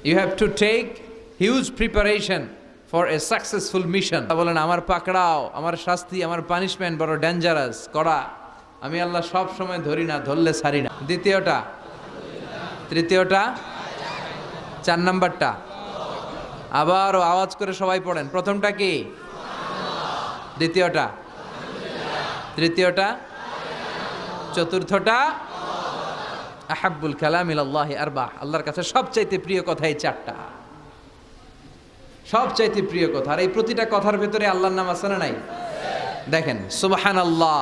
You have to take huge preparation for a successful mission. বলেন আমার পাকড়াও, আমার শাস্তি, আমার পানিশমেন্ট বড় ডেঞ্জারাস, কড়া। আমি আল্লাহ সব সময় ধরি না, ধরলে ছাড়ি না। দ্বিতীয়টা, তৃতীয়টা, 4 নাম্বারটা আবারও আওয়াজ করে সবাই পড়েন। প্রথমটা কি? দ্বিতীয়টা, তৃতীয়টা, চতুর্থটা আহাব্বুল কালাম ইলাল্লাহি আরবা। আল্লাহর কাছে সবচাইতে প্রিয় কথা এই 4টা, সবচাইতে প্রিয় কথা। আর এই প্রতিটা কথার ভেতরে আল্লাহর নাম আছে না নাই? দেখেন, সুবহানাল্লাহ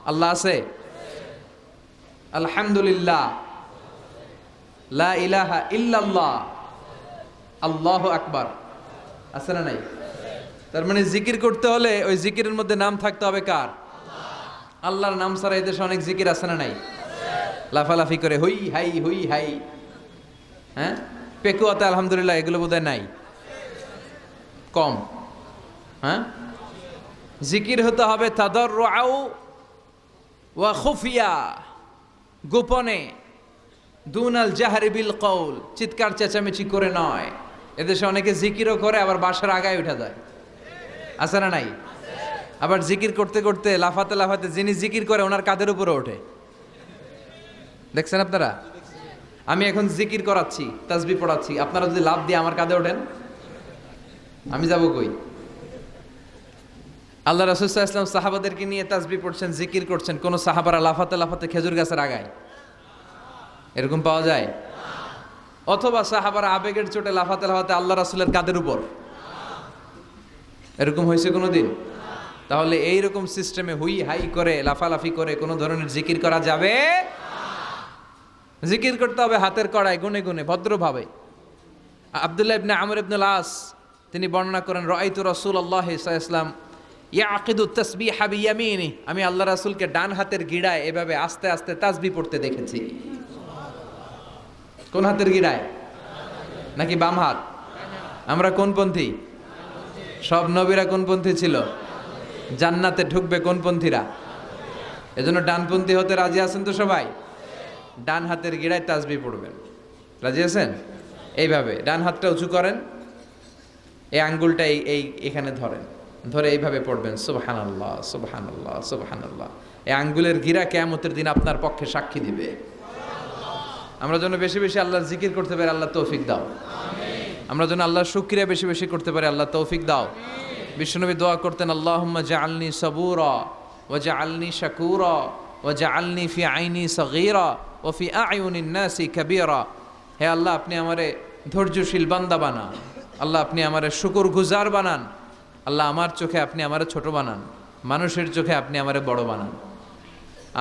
আল্লাহ আছে, আলহামদুলিল্লাহ, লা ইলাহা ইল্লাল্লাহ, আল্লাহু আকবার আছে না নাই? তার মানে জিকির করতে হলে ওই জিকিরের মধ্যে নাম থাকতে হবে কার? আল্লাহর নাম ছাড়া এই দেশে অনেক জিকির আছে না নাই? লাফালাফি করে হুই হাই হুই হাই, হ্যাঁ, পেকুয়াতে আলহামদুলিল্লাহ, এগুলো বোধহয় নাই, কম। হ্যাঁ, জিকির হতে হবে তাদাররুআ ওয়া খুফিয়া, গোপনে, দুনাল জাহরি বিল কওল, চিৎকার চেঁচামেচি করে নয়। এদেশে অনেকে জিকিরও করে আবার বাসার আগায় উঠা যায়, আছে না নাই? আবার জিকির করতে করতে লাফাতে লাফাতে যিনি জিকির করে ওনার কাঁধের উপরে ওঠে, দেখছেন আপনারা? আমি এখন জিকির করাচ্ছি, তাসবিহ পড়াচ্ছি, আপনারা যদি লাফ দিয়ে আমার কাঁধে ওঠেন, আমি যাব কই? আল্লাহ রাসূল সাল্লাল্লাহু আলাইহি ওয়াসাল্লাম সাহাবাদেরকে নিয়ে তাসবিহ পড়ছেন, জিকির করছেন, কোন সাহাবারা লাফাতে লাফাতে খেজুর গাছের আগায়, এরকম পাওয়া যায়? অথবা সাহাবারা আবেগের চোটে লাফাতে লাফাতে আল্লাহ রাসূলের কাঁধের উপর, এরকম হয়েছে কোনোদিন? তাহলে এইরকম সিস্টেমে হুই হাই করে লাফালাফি করে কোনো ধরনের জিকির করা যাবে? জিকির করতে হবে হাতের কড়ায়, গুনে গুনে, ভদ্রভাবে। আব্দুল্লাহ ইবনে আমর ইবনে আস তিনি বর্ণনা করেন, রাআইতু রাসূলুল্লাহ সাল্লাল্লাহু আলাইহি ওয়াসাল্লাম ইয়াকিদু তাসবিহা বিয়ামিনি, আমি আল্লাহ রাসূলকে ডান হাতের গিড়ায় এভাবে আস্তে আস্তে তাসবিহ পড়তে দেখেছি। কোন হাতের গিড়ায়? নাকি বাম হাত? আমরা কোন পন্থী? সব নবীরা কোন পন্থী ছিল? জান্নাতে ঢুকবে কোন পন্থীরা? এজন্য ডানপন্থী হতে রাজি আছেন তো সবাই? ডান হাতের গিড়ায় তাসবিহ পড়বেন, রাজি আছেন? এইভাবে ডান হাতটা উঁচু করেন, এই আঙ্গুলটা এই এখানে ধরেন, ধরে এইভাবে পড়বেন সুবহানাল্লাহ সুবহানাল্লাহ সুবহানাল্লাহ। এই আঙ্গুলের গিরা কিয়ামতের দিন আপনার পক্ষে সাক্ষী দিবে। আমরা যেন বেশি বেশি আল্লাহর জিকির করতে পারি, আল্লাহ তৌফিক দাও। আমরা যেন আল্লাহর শুকরিয়া বেশি বেশি করতে পারি, আল্লাহ তৌফিক দাও। বিশ্বনবী দোয়া করতেন, আল্লাহুম্মা জাআলনি সাবুরা ওয়া জাআলনি শাকুরা ওয়া জাআলনি ফি আইনি সগীরা ওয়া ফি আ'য়ুনিন নাসি কাবীরা। হে আল্লাহ, আপনি আমারে ধৈর্যশীল বান্দা বানান, আল্লাহ আপনি আমারে শুকরগুজার বানান, আল্লাহ আমার চোখে আপনি আমারে ছোট বানান, মানুষের চোখে আপনি আমারে বড় বানান।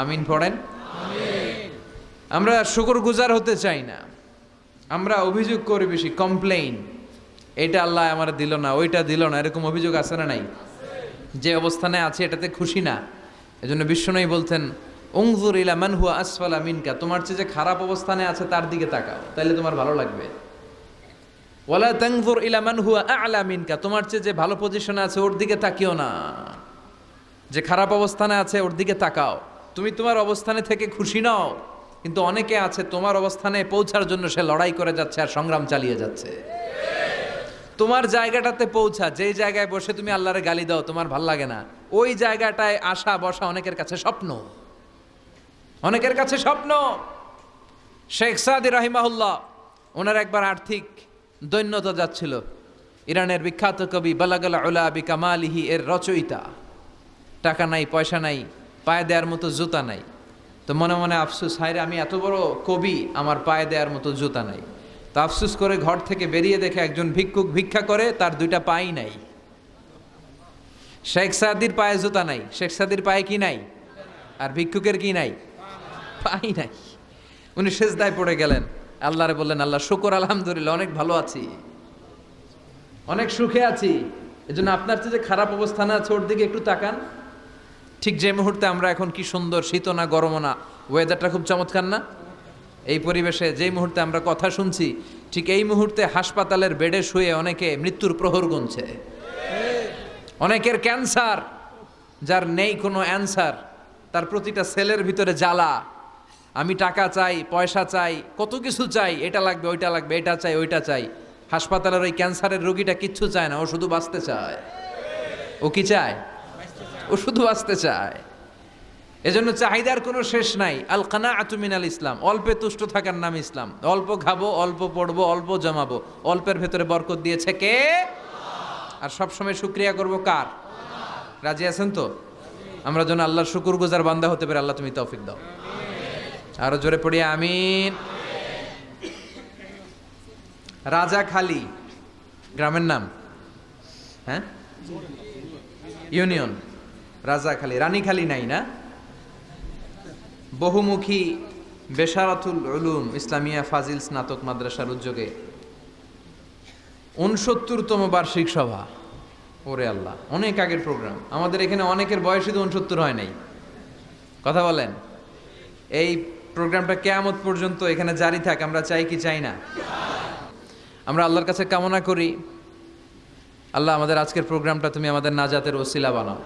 আমিন পড়েন। আমরা শুকরগুজার হতে চাই না, আমরা অভিযোগ করি বেশি, কমপ্লেইন, এটা আল্লাহ আমার দিল না, ওইটা দিল না, এরকম অভিযোগ আছে না নাই? যে অবস্থানে আছে এটাতে খুশি না। এজন্য বিশ্বনবী বলতেন, উনজুর ইলা মান হুয়া আসফালা মিনকা, তোমার চেয়ে যে খারাপ অবস্থানে আছে তার দিকে তাকাও, তাইলে তোমার ভালো লাগবে। ওয়ালা তানজুর ইলা মান হুয়া আ'লা মিনকা, তোমার চেয়ে যে ভালো পজিশনে আছে ওর দিকে তাকিও না, যে খারাপ অবস্থানে আছে ওর দিকে তাকাও। তুমি তোমার অবস্থানে থেকে খুশি নাও, কিন্তু অনেকে আছে তোমার অবস্থানে পৌঁছার জন্য সে লড়াই করে যাচ্ছে আর সংগ্রাম চালিয়ে যাচ্ছে। তোমার জায়গাটাতে পৌঁছা, যেই জায়গায় বসে তুমি আল্লাহরে গালি দাও, তোমার ভাল লাগে না, ওই জায়গাটায় আসা বসা অনেকের কাছে স্বপ্ন, অনেকের কাছে স্বপ্ন। শেখ সাদি রাহিমাহুল্লাহ, ওনার একবার আর্থিক দৈন্যতা যাচ্ছিল। ইরানের বিখ্যাত কবি বালাগাল উলা বিকামালিহি এর রচয়িতা, টাকা নাই, পয়সা নাই, পায়ে দেওয়ার মতো জুতা নাই। তো মনে মনে আফসোস, হায়রে আমি এত বড় কবি, আমার পায়ে দেওয়ার মতো জুতা নাই। তো আফসোস করে ঘর থেকে বেরিয়ে দেখে একজন ভিক্ষুক ভিক্ষা করে, তার 2টা পাই নাই। শেখ সাদির পায়ে জুতা নাই, শেখ সাদির পায়ে কি নাই? আর ভিক্ষুকের কি নাই? পাই নাই। উনি সেজদায় পড়ে গেলেন, আল্লাহরে বললেন, আল্লাহ শুকর, আলহামদুলিল্লাহ, অনেক ভালো আছি, অনেক সুখে আছি। এজন্য আপনার চেয়ে যে খারাপ অবস্থানে আছে ওর দিকে একটু তাকান। ঠিক যে মুহূর্তে আমরা এখন কি সুন্দর, শীত না গরম না, ওয়েদারটা খুব চমৎকার না? এই পরিবেশে যেই মুহূর্তে আমরা কথা শুনছি, ঠিক এই মুহূর্তে হাসপাতালের বেডে শুয়ে অনেকে মৃত্যুর প্রহর গুনছে। অনেকের ক্যান্সার, যার নেই কোনো অ্যান্সার, তার প্রতিটা সেলের ভিতরে জ্বালা, আমি টাকা চাই, পয়সা চাই, কত কিছু চাই, এটা লাগবে, ওইটা লাগবে, এটা চাই, ওইটা চাই। হাসপাতালের ওই ক্যান্সারের রোগীটা কিচ্ছু চায় না, ও শুধু বাঁচতে চায়। ও কি চায়? ও শুধু বাঁচতে চায়। এজন্য চাহিদার কোনো শেষ নাই। আল কানাআতু মিনাল ইসলাম, অল্পে তুষ্ট থাকার নাম ইসলাম। অল্প খাবো, অল্প পড়বো, অল্প জমাবো, অল্পের ভেতরে বরকত দিয়েছে কে? আর সবসময় শুকরিয়া করব কার? রাজি আছেন তো? আমরা যেন আল্লাহর শুকরগুজার বান্দা হতে পারি। আল্লাহ তুমি তৌফিক দাও। আরো জোরে পড়ি আমিন। রাজাখালী গ্রামের নাম, হ্যাঁ, ইউনিয়ন রাজাখালী। রানীখালী নাই না? বহুমুখী বেশারাতুল উলুম ইসলামিয়া ফাজিল স্নাতক মাদ্রাসার উদ্যোগে 69তম বার্ষিক সভা। ওরে আল্লাহ, অনেক আগের প্রোগ্রাম। আমাদের এখানে অনেকের বয়সই তো 69 হয় নাই। কথা বলেন। এই প্রোগ্রামটা কিয়ামত পর্যন্ত এখানে জারি থাক, আমরা চাই কি চাই না? আমরা আল্লাহর কাছে কামনা করি, আল্লাহ আমাদের আজকের প্রোগ্রামটা তুমি আমাদের নাজাতের ওসিলা বানাও।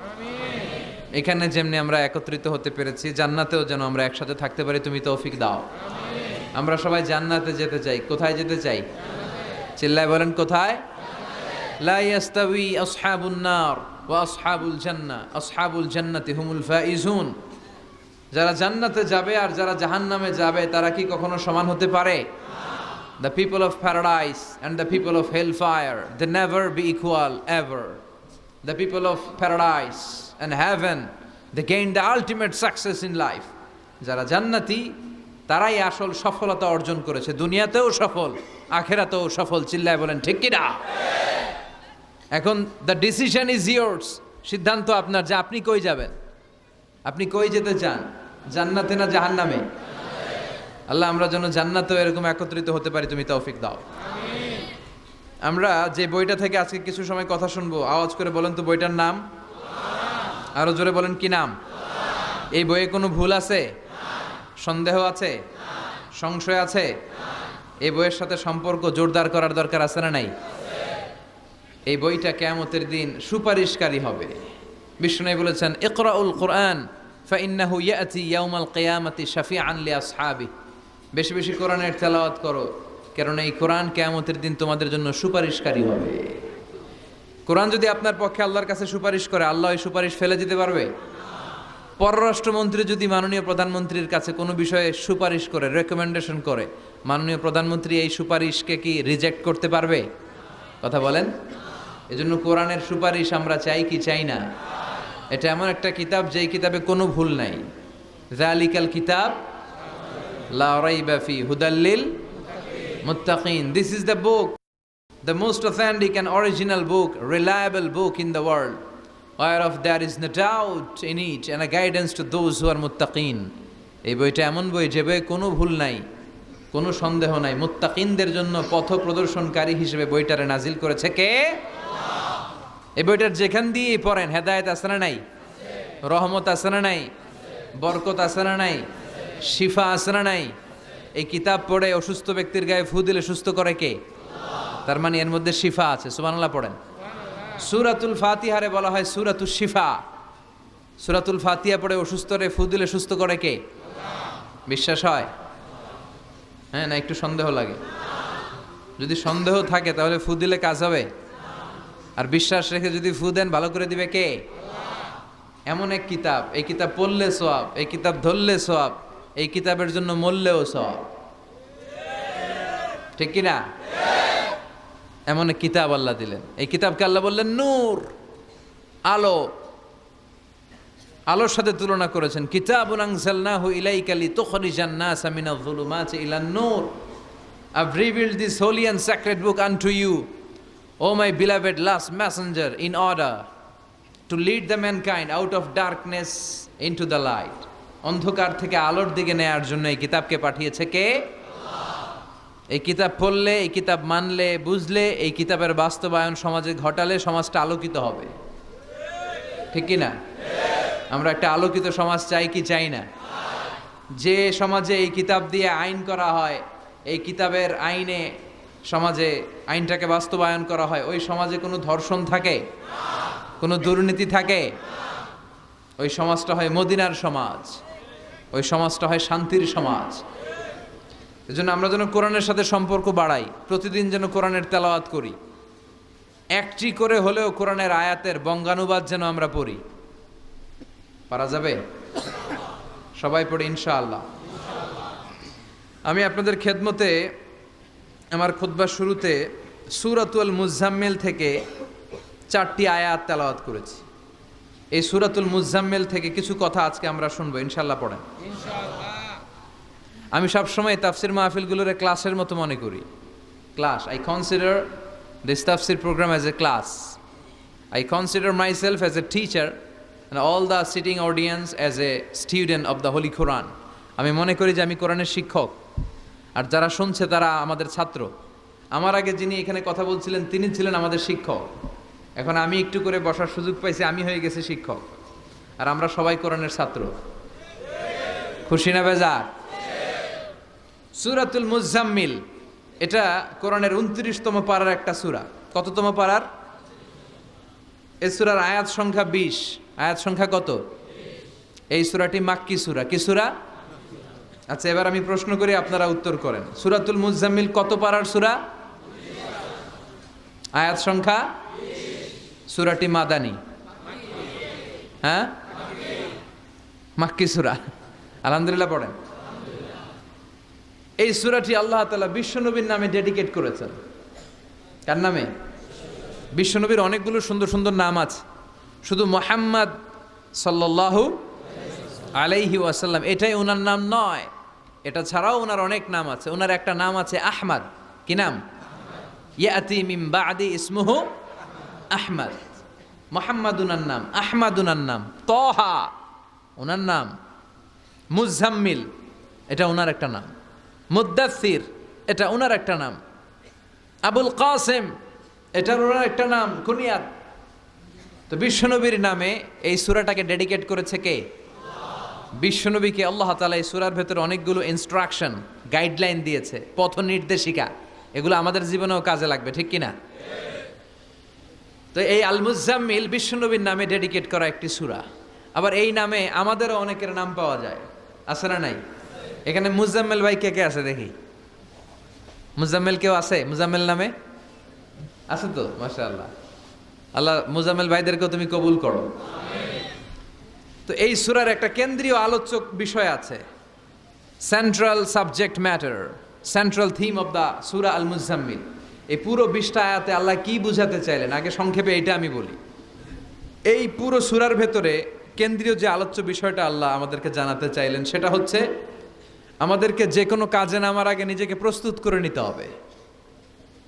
এখানে যেমনি আমরা একত্রিত হতে পেরেছি, জান্নাতেও যেন আমরা একসাথে থাকতে পারি, তুমি তৌফিক দাও। আমরা সবাই জান্নাতে যেতে চাই। কোথায় যেতে চাই? চিল্লায় বলেন কোথায়? লা ইয়াস্তাবি আসহাবুন নার ওয়া আসহাবুল জান্নাহ, আসহাবুল জান্নাতি হুমুল ফাইজুন। যারা জান্নাতে যাবে আর যারা জাহান্নামে যাবে তারা কি কখনো সমান হতে পারে? The people of paradise and the people of hellfire, they never be equal ever. The people of paradise and heaven, they gain the ultimate success in life. যারা জান্নাতি তারাই আসল সফলতা অর্জন করেছে, দুনিয়াতেও সফল, আখেরাতেও সফল। চিল্লায় বলেন ঠিক কি না? এখন the decision is yours, সিদ্ধান্ত আপনার যে আপনি কই যাবেন। আপনি কই যেতে চান, জান্নাতে না জাহান্নামে? আল্লাহ আমরা যেন জান্নাতেও এরকম একত্রিত হতে পারি, তুমি তৌফিক দাও। আমরা যে বইটা থেকে আজকে কিছু সময় কথা শুনবো, আওয়াজ করে বলেন তো বইটার নাম। আরো জোরে বলেন কি নাম? এই বইয়ে কোনো ভুল আছে? সন্দেহ আছে? সংশয় আছে? এই বইয়ের সাথে সম্পর্ক জোরদার করার দরকার আছে না নাই? এই বইটা কিয়ামতের দিন সুপারিশকারী হবে। বিষ্ণু বলেছেন, ইকরাউল কুরআন ফাইন্নাহু ইয়াতি ইয়াউমাল কিয়ামাতি শাফিআন লিআসহাবি। বেশি বেশি কোরআনের তেলাওয়াত করো, কারণ এই কোরআন কিয়ামতের দিন তোমাদের জন্য সুপারিশকারী হবে। কোরআন যদি আপনার পক্ষে আল্লাহর কাছে সুপারিশ করে, আল্লাহ এই সুপারিশ ফেলে দিতে পারবে? পররাষ্ট্রমন্ত্রী যদি মাননীয় প্রধানমন্ত্রীর কাছে কোনো বিষয়ে সুপারিশ করে, রেকমেন্ডেশন করে, মাননীয় প্রধানমন্ত্রী এই সুপারিশকে কি রিজেক্ট করতে পারবে? কথা বলেন। এজন্য কোরআনের সুপারিশ আমরা চাই কি চাই না? এটা এমন একটা কিতাব যেই কিতাবে কোনো ভুল নাই। যালিকাল কিতাব লা রাইবা ফি হুদাল লিল মুত্তাকিন। This is the book, the most authentic and original book, reliable book in the world, whereof there is no doubt in it and a guidance to those who are muttaqin. এই বইটা এমন বই যে বইয়ে কোনো ভুল নাই, কোনো সন্দেহ নাই। মুত্তাকিনদের জন্য পথ প্রদর্শনকারী হিসেবে বইটারে নাজিল করেছে কে? এই বইটার যেখান দিয়ে পড়েন হেদায়েত আছে না নাই? রহমত আছে না নাই? বরকত আছে না নাই? শিফা আছে না নাই? এই কিতাব পড়ে অসুস্থ ব্যক্তির গায়ে ফু দিলে সুস্থ করে কে? তার মানে এর মধ্যে শিফা আছে। সুবহানাল্লাহ পড়েন। সূরাতুল ফাতিহারে বলা হয় সূরাতুশ শিফা। সূরাতুল ফাতিহা পড়ে অসুস্থরে ফু দিলে সুস্থ করে কে? বিশ্বাস হয়? হ্যাঁ না একটু সন্দেহ লাগে? যদি সন্দেহ থাকে তাহলে ফু দিলে কাজ হবে? আর বিশ্বাস রেখে যদি ফু দেন ভালো করে দিবে কে? এমন এক কিতাব, এই কিতাব পড়লে সওয়াব, এই কিতাব ধরলে সওয়াব, এই কিতাবের জন্য মরলেও সওয়াব। ঠিক কি না? এমন এক কিতাব আল্লাহ দিলেন। এই কিতাবকে আল্লাহ বললেন নূর, আলো। আলোর সাথে তুলনা করেছেন। কিতাবুন আনজালনাহু ইলাইকা লিতুখরিজান NASA Minaj যুলুমাতি ইলান Noor. I've revealed this holy and sacred book unto you, O my beloved last messenger, in order to lead the mankind out of darkness into the light. অন্ধকার থেকে আলোর দিকে নেয়ার জন্য এই কিতাবকে পাঠিয়েছে কে? এই কিতাব পড়লে, এই কিতাব মানলে, বুঝলে, এই কিতাবের বাস্তবায়ন সমাজে ঘটালে সমাজটা আলোকিত হবে। ঠিক কি না? আমরা একটা আলোকিত সমাজ চাই কি চাই না? যে সমাজে এই কিতাব দিয়ে আইন করা হয়, এই কিতাবের আইনে সমাজে আইনটাকে বাস্তবায়ন করা হয়, ওই সমাজে কোনো ধর্ষণ থাকে? কোনো দুর্নীতি থাকে? ওই সমাজটা হয় মদিনার সমাজ। ওই সমাজটা হয় শান্তির সমাজ। এজন্য আমরা যেন কোরআনের সাথে সম্পর্ক বাড়াই, প্রতিদিন যেন কোরআনের তেলাওয়াত করি, একটি করে হলেও কোরআনের আয়াতের বঙ্গানুবাদ যেন আমরা পড়ি। পারা যাবে? সবাই পড়ি ইনশাআল্লাহ। আমি আপনাদের খেদমতে আমার খুতবার শুরুতে সূরাতুল মুজাম্মিল থেকে 4টি আয়াত তেলাওয়াত করেছি। এই সূরাতুল মুজাম্মিল থেকে কিছু কথা আজকে আমরা শুনবো ইনশাআল্লাহ। পড়েন ইনশাআল্লাহ। আমি সবসময় তাফসির মাহফিলগুলোর ক্লাসের মতো মনে করি। ক্লাস, আই কনসিডার দিস তাফসির programme as a class. I consider myself as a teacher and all the sitting audience as a student of the Holy Quran. আমি মনে করি যে আমি কোরআনের শিক্ষক, আর যারা শুনছে তারা আমাদের ছাত্র। আমার আগে যিনি এখানে কথা বলছিলেন তিনি ছিলেন আমাদের শিক্ষক। এখন আমি একটু করে বসার সুযোগ পাইছি, আমি হয়ে গেছি শিক্ষক, আর আমরা সবাই কোরআনের ছাত্র। খুশি না বেজার? সূরাতুল মুজাম্মিল এটা কোরআনের 29তম পারার একটা সূরা। কততম পারার? এই সূরার আয়াত সংখ্যা 20। আয়াত সংখ্যা কত? এই সূরাটি মাক্কি সূরা। কি সূরা? আচ্ছা, এবার আমি প্রশ্ন করি, আপনারা উত্তর করেন। সূরাতুল মুজাম্মিল কত পারার সূরা? আয়াত সংখ্যা? সূরাটি মাদানী? হ্যাঁ, মাক্কি সূরা। আলহামদুলিল্লাহ পড়েন। এই সূরাটি আল্লাহ তাআলা বিশ্বনবীর নামে ডেডিকেট করেছেন। কার নামে? বিশ্বনবীর অনেকগুলো সুন্দর সুন্দর নাম আছে, শুধু মুহাম্মদ সাল্লাল্লাহু আলাইহি ওয়াসাল্লাম এটাই ওনার নাম নয়, এটা ছাড়াও ওনার অনেক নাম আছে। ওনার একটা নাম আছে আহমদ। কি নাম? ইয়াতি মিন বাদি ইসমুহু আহমদ। মুহাম্মদ ওনার নাম, আহমদ ওনার নাম, তহা ওনার নাম, মুজাম্মিল এটা ওনার একটা নাম, মুদ্দাসির এটা ওনার একটা নাম, আবুল কাসেম এটা ওনার একটা নাম, কুনিয়াত। তো বিশ্বনবীর নামে এই সূরাটাকে ডেডিকেট করেছে কে? বিশ্বনবীকে আল্লাহ তাআলা এই সূরার ভেতরে অনেকগুলো ইনস্ট্রাকশন, গাইডলাইন দিয়েছে, পথ নির্দেশিকা। এগুলো আমাদের জীবনেও কাজে লাগবে, ঠিক কিনা? তো এই আল মুজাম্মিল বিশ্বনবীর নামে ডেডিকেট করা একটি সূরা। আবার এই নামে আমাদেরও অনেকের নাম পাওয়া যায়, আছে না নাই? এখানে মুজাম্মিল ভাই কে কে আছে দেখি? মুজাম্মিল কেউ আছে মুজাম্মিল নামে? আছে তো, মাশাআল্লাহ। আল্লাহ মুজাম্মিল ভাইদেরকেও তুমি কবুল করো। তো এই সূরার একটা কেন্দ্রীয় আলোচক বিষয় আছে, central subject matter, central theme of the Surah al Muzzammil. এই পুরো 20টা আয়াতে আল্লাহ কি বুঝাতে চাইলেন, আগে সংক্ষেপে এটা আমি বলি। এই পুরো সূরার ভেতরে কেন্দ্রীয় যে আলোচ্য বিষয়টা আল্লাহ আমাদেরকে জানাতে চাইলেন সেটা হচ্ছে আমাদেরকে যে কোনো কাজে নামার আগে নিজেকে প্রস্তুত করে নিতে হবে।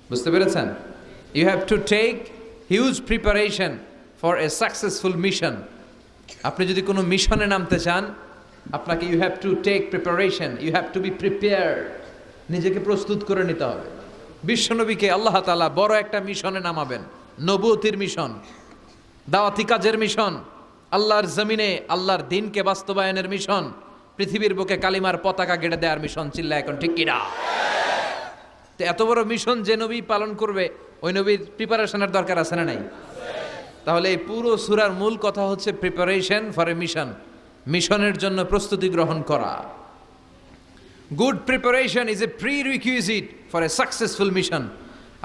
বুঝতে পেরেছেন? You have to take huge preparation for a successful mission. আপনি যদি কোনো মিশনে নামতে চান, আপনাকে you have to take preparation, you have to be prepared. নিজেকে প্রস্তুত করে নিতে হবে। বিশ্বনবীকে আল্লাহ তাআলা বড় একটা মিশনে নামাবেন, নবুয়তির মিশন, দাওয়াতি কাজের মিশন, আল্লাহর জমিনে আল্লাহর দ্বীনকে বাস্তবায়নের মিশন, পৃথিবীর বুকে কালিমার পতাকা গেড়ে দেওয়ার মিশন। চিল্লা এখন ঠিক কিনা? তো এত বড় মিশন যে নবী পালন করবে, ওই নবীর প্রিপারেশনের দরকার আছে না নাই? তাহলে এই পুরো সূরার মূল কথা হচ্ছে প্রিপারেশন ফর এ মিশন, মিশনের জন্য প্রস্তুতি গ্রহণ করা। Good preparation is a prerequisite for a successful mission.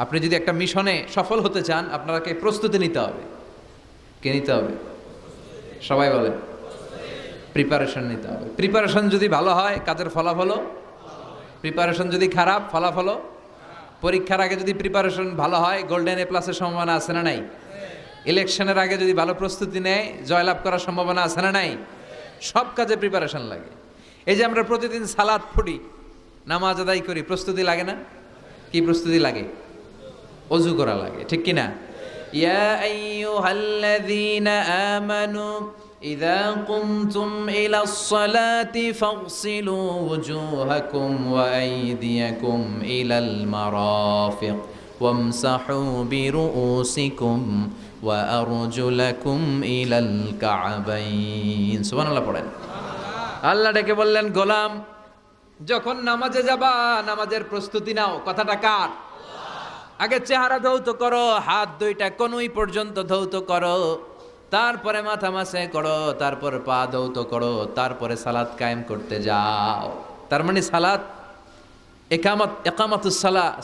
আপনি যদি একটা মিশনে সফল হতে চান, আপনাকে প্রস্তুতি নিতে হবে। কে নিতে হবে? সবাই বলে প্রিপারেশন নিতে হবে। প্রিপারেশন যদি ভালো হয়, কাজের ফলাফলও। প্রিপারেশন যদি খারাপ, ফলাফলও। পরীক্ষার আগে যদি প্রিপারেশন ভালো হয়, গোল্ডেন এ প্লাসের সম্ভাবনা আছে না নাই? ইলেকশনের আগে যদি ভালো প্রস্তুতি নেয়, জয়লাভ করার সম্ভাবনা আছে না নাই? সব কাজে প্রিপারেশন লাগে। এই যে আমরা প্রতিদিন সালাত পড়ি, নামাজ আদায় করি, প্রস্তুতি লাগে না? কি প্রস্তুতি লাগে? ওযু করা লাগে, ঠিক কিনা? ইয়া আইয়ুহাল্লাযীনা আমানু ইযা কুমতুম ইলাস সালাতি ফাগসিলু ওয়ুজুহাকুম ওয়া আইদিয়াকুম ইলাল মারাফিক ওয়ামসাহু বিরুউসিকুম ওয়া আরজুলাকুম ইলাল কা'বাইন। সুবহানাল্লাহ পড়েন। আল্লাহ ডেকে বললেন, গোলাম যখন নামাজে যাবা, নামাজের প্রস্তুতি নাও। কথাটা কার? আগে চেহারা ধৌত করো, হাত দুইটা কনুই পর্যন্ত ধৌত করো, তারপরে মাথা মাসে করো, তারপর পা দৌত করো, তারপরে সালাত কায়েম করতে যাও। তার মানে সালাত একামাতুস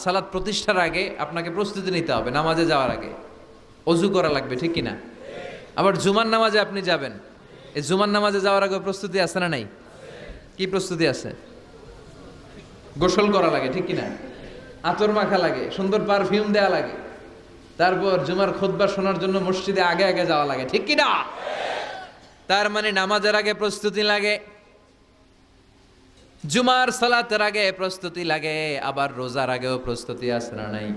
সালাত প্রতিষ্ঠার আগে আপনাকে প্রস্তুতি নিতে হবে। নামাজে যাওয়ার আগে অজু করা লাগবে, ঠিক কিনা? আবার জুমার নামাজে আপনি যাবেন, এই জুমার নামাজে যাওয়ার আগে প্রস্তুতি আছে না নাই? কি প্রস্তুতি আছে? গোসল করা লাগে, ঠিক কিনা? আতর মাখা লাগে, সুন্দর পারফিউম দেওয়া লাগে, তারপর জুমার খুতবা শোনার জন্য মসজিদে আগে আগে যাওয়া লাগে, ঠিক কিনা? তার মানে নামাজের আগে প্রস্তুতি লাগে, জুমার সালাতের আগে প্রস্তুতি লাগে, আবার রোজার আগেও প্রস্তুতি আছে না নাই?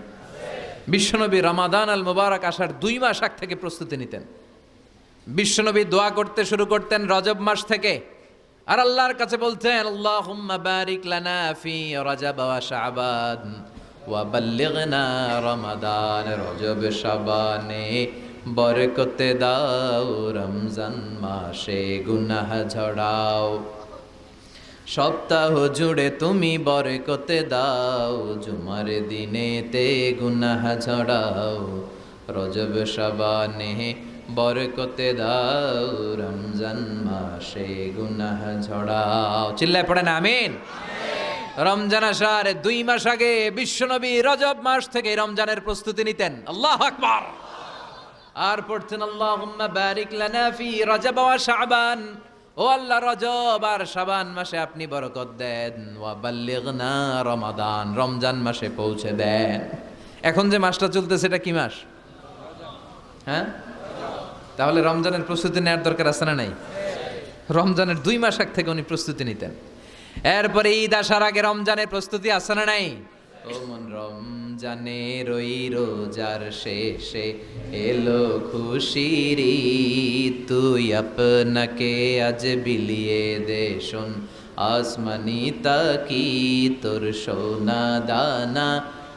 বিশ্বনবী রমাদান আল মুবারক আসার 2 মাস আগ থেকে প্রস্তুতি নিতেন। বিশ্বনবী দোয়া করতে শুরু করতেন রজব মাস থেকে, আর আল্লাহর কাছে বলতেন, আল্লাহুম্মা বারিক লানা ফি রজব ওয়া শাবান ওয়া বাল্লিগনা রমাদান। রজব শাবানে বরকতে দাও, রমজান মাসে গুনাহ ঝরাও। সপ্তাহ জুড়ে তুমি বরকতে দাও, জুমার দিনেতে গুনাহ ঝরাও। রজব শাবানে বরকতে দাও, রমজান মাসে গুনাহ ঝরাও। চিল্লায় পড়েন আমিন। রমজান আসার 2 মাস আগে বিশ্বনবী রজব মাস থেকে রমজানের প্রস্তুতি নিতেন। আল্লাহু আকবার। আর পড়তেন, আল্লাহুম্মা বারিক লানা ফি রজব ওয়া শাবান। ও আল্লাহ, রজব আর শাবান মাসে আপনি বরকত দেন, ওয়া বাল্লিগনা রমাদান, রমজান মাসে পৌঁছে দেন। এখন যে মাসটা চলতেছে এটা কি মাস? হ্যাঁ, তাহলে রমজানের প্রস্তুতি নেওয়ার দরকার আছে না নাই? রমজানের 2 মাস আগ থেকে উনি প্রস্তুতি নিতেন। এরপরে ঈদ আসার আগে রমজানের প্রস্তুতি আছে না নাই? ও মন রমজানের ওই রোজার শেষে এলো খুশির ঈদ, তুই আপনাকে আজ বিলিয়ে দে শোন আসমানি তাকি, তোর সোনা দানা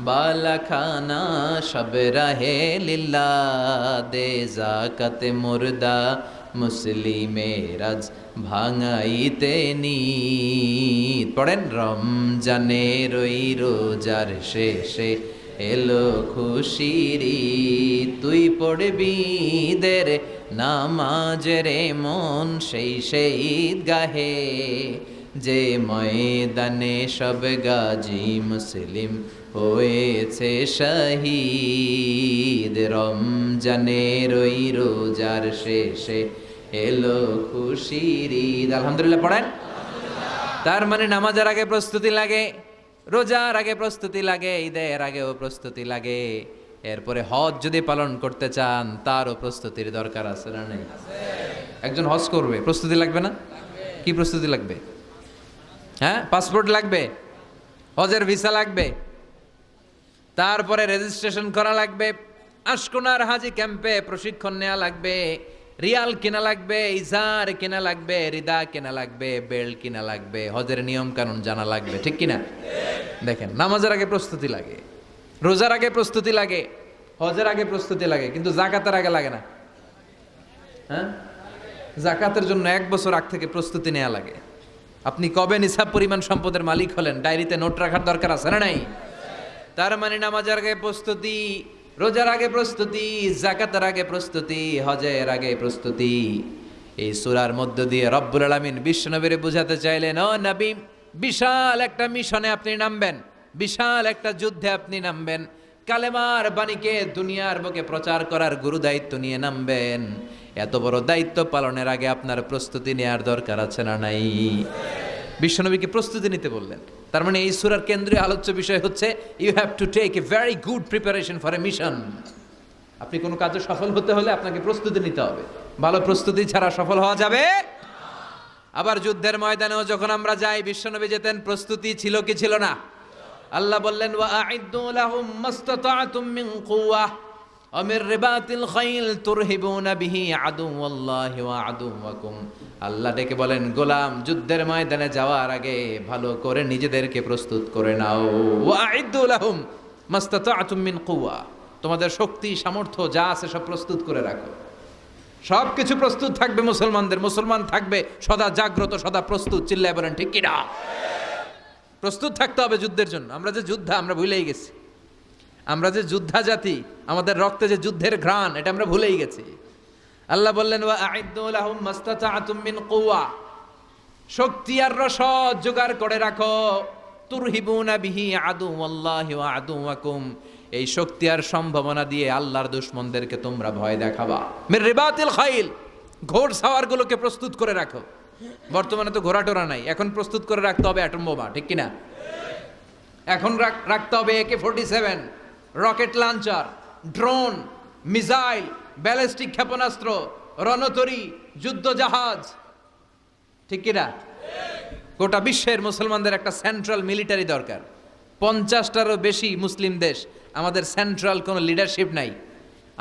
বালাখানা সব রাহে লিল্লা, দে জাকাতে মুর্দা মুসলিমের আজ ভাঙাইতে নিত। পড়েন, রমজানের ওই রোজার শেষে এলো খুশির ঈদ, তুই পড়বি দের নামাজের মন সেই ঈদ গাহে, যে ময়দানে সব গাজী মুসলিম হয়েছে শহীদ। রমজানের ওই রোজার শেষে এলো খুশির ঈদ। আলহামদুলিল্লাহ পড়েন। তার মানে নামাজের আগে প্রস্তুতি লাগে, রোজার আগে প্রস্তুতি লাগে, ঈদের আগেও প্রস্তুতি লাগে। এরপরে হজ যদি পালন করতে চান তারও প্রস্তুতির দরকার আছে না নেই? একজন হজ করবে, প্রস্তুতি লাগবে না? কি প্রস্তুতি লাগবে? হ্যাঁ, পাসপোর্ট লাগবে, হজের ভিসা লাগবে, তারপরে রেজিস্ট্রেশন করা লাগবে, আশকোনার হাজি ক্যাম্পে প্রশিক্ষণ নেওয়া লাগবে, রিয়াল কিনা লাগবে, ইজার কিনা লাগবে, রিদা কিনা লাগবে, বেল্ট কিনা লাগবে, হজের নিয়ম কানুন জানা লাগবে, ঠিক কিনা? দেখেন, নামাজের আগে প্রস্তুতি লাগে, রোজার আগে প্রস্তুতি লাগে, হজের আগে প্রস্তুতি লাগে, কিন্তু জাকাতের আগে লাগে না। হ্যাঁ, জাকাতের জন্য 1 বছর আগ থেকে প্রস্তুতি নেওয়া লাগে। আপনি কবে নিসাব পরিমাণ সম্পদের মালিক হলেন ডায়েরিতে নোট রাখার দরকার আছে না নাই? তার মানে নামাজের আগে প্রস্তুতি, রোজার আগে প্রস্তুতি, যাকাতের আগে প্রস্তুতি, হজের আগে প্রস্তুতি। এই সূরার মধ্য দিয়ে রব্বুল আলামিন বিশ্বনবীরে বোঝাতে চাইলেন, ও নবী, বিশাল একটা মিশনে আপনি নামবেন, বিশাল একটা যুদ্ধে আপনি নামবেন, কালেমার বাণীকে দুনিয়ার বুকে প্রচার করার গুরু দায়িত্ব নিয়ে নামবেন। এত বড় দায়িত্ব পালনের আগে আপনার প্রস্তুতি নেওয়ার দরকার আছে না নাই? বিশ্বনবীকে প্রস্তুতি নিতে বললেন। তার মানে এই সূরার কেন্দ্রীয় আলোচ্য বিষয় হচ্ছে you have to take a very good preparation for a mission. আপনি কোনো কাজে সফল হতে হলে আপনাকে প্রস্তুতি নিতে হবে, ভালো প্রস্তুতি ছাড়া সফল হওয়া যাবে। আবার যুদ্ধের ময়দানেও যখন আমরা যাই, বিশ্বনবী যেতেন, প্রস্তুতি ছিল কি ছিল না? আল্লাহ বললেন, ওয়া আ'ইদ্দু লাহুম মাসতাতা'তুম মিন কুওয়াহ ওয়া মির রিবাতিল খাইল তুরহিবুনা বিহি আদুওয়াল্লাহি ওয়া আদুওয়াকুম। আল্লাহ ডেকে বলেন, গোলাম, যুদ্ধের ময়দানে যাওয়ার আগে ভালো করে নিজেদেরকে প্রস্তুত করে নাও। ওয়া আ'ইদ্দু লাহুম মাসতাতা'তুম মিন কুওয়াহ, তোমাদের শক্তি সামর্থ্য যা আছে সব প্রস্তুত করে রাখো। সব কিছু প্রস্তুত থাকবে মুসলমানদের, মুসলমান থাকবে সদা জাগ্রত, সদা প্রস্তুত। চিল্লায় বলেন ঠিক কিনা? প্রস্তুত থাকতে হবে যুদ্ধের জন্য। আমরা যে যোদ্ধা, আমরা ভুলেই গেছি। আমরা যে যোদ্ধা জাতি, আমাদের রক্তে যে যুদ্ধের ঘ্রাণ, এটা আমরা ভুলেই গেছি। আল্লাহ বললেন ওয়া আ'ইদ্দু লাহুম মাস্তাতা'তুম মিন কুওয়া, শক্তি আর রসদ জোগাড় করে রাখো। তুরহিবুনা বিহি আদুওয়াল্লাহি ওয়া আদুওয়াকুম, এই শক্তি আর সম্ভাবনা দিয়ে আল্লাহর দুশমনদেরকে তোমরা ভয় দেখাবা। মির রিবাতিল খাইল, ঘোড় সাওয়ারগুলোকে প্রস্তুত করে রাখো। বর্তমানে তো ঘোড়া টোরা নাই, এখন প্রস্তুত করে রাখতে হবে অ্যাটম বোমা, ঠিক কিনা? এখন রাখতে হবে AK-47, rocket launcher, drone, missile, ballistic ক্ষেপণাস্ত্র, রণতরী, যুদ্ধ জাহাজ, ঠিক কিনা? গোটা বিশ্বের মুসলমানদের একটা সেন্ট্রাল মিলিটারি দরকার। 50টারও বেশি মুসলিম দেশ, আমাদের সেন্ট্রাল কোনো লিডারশিপ নাই,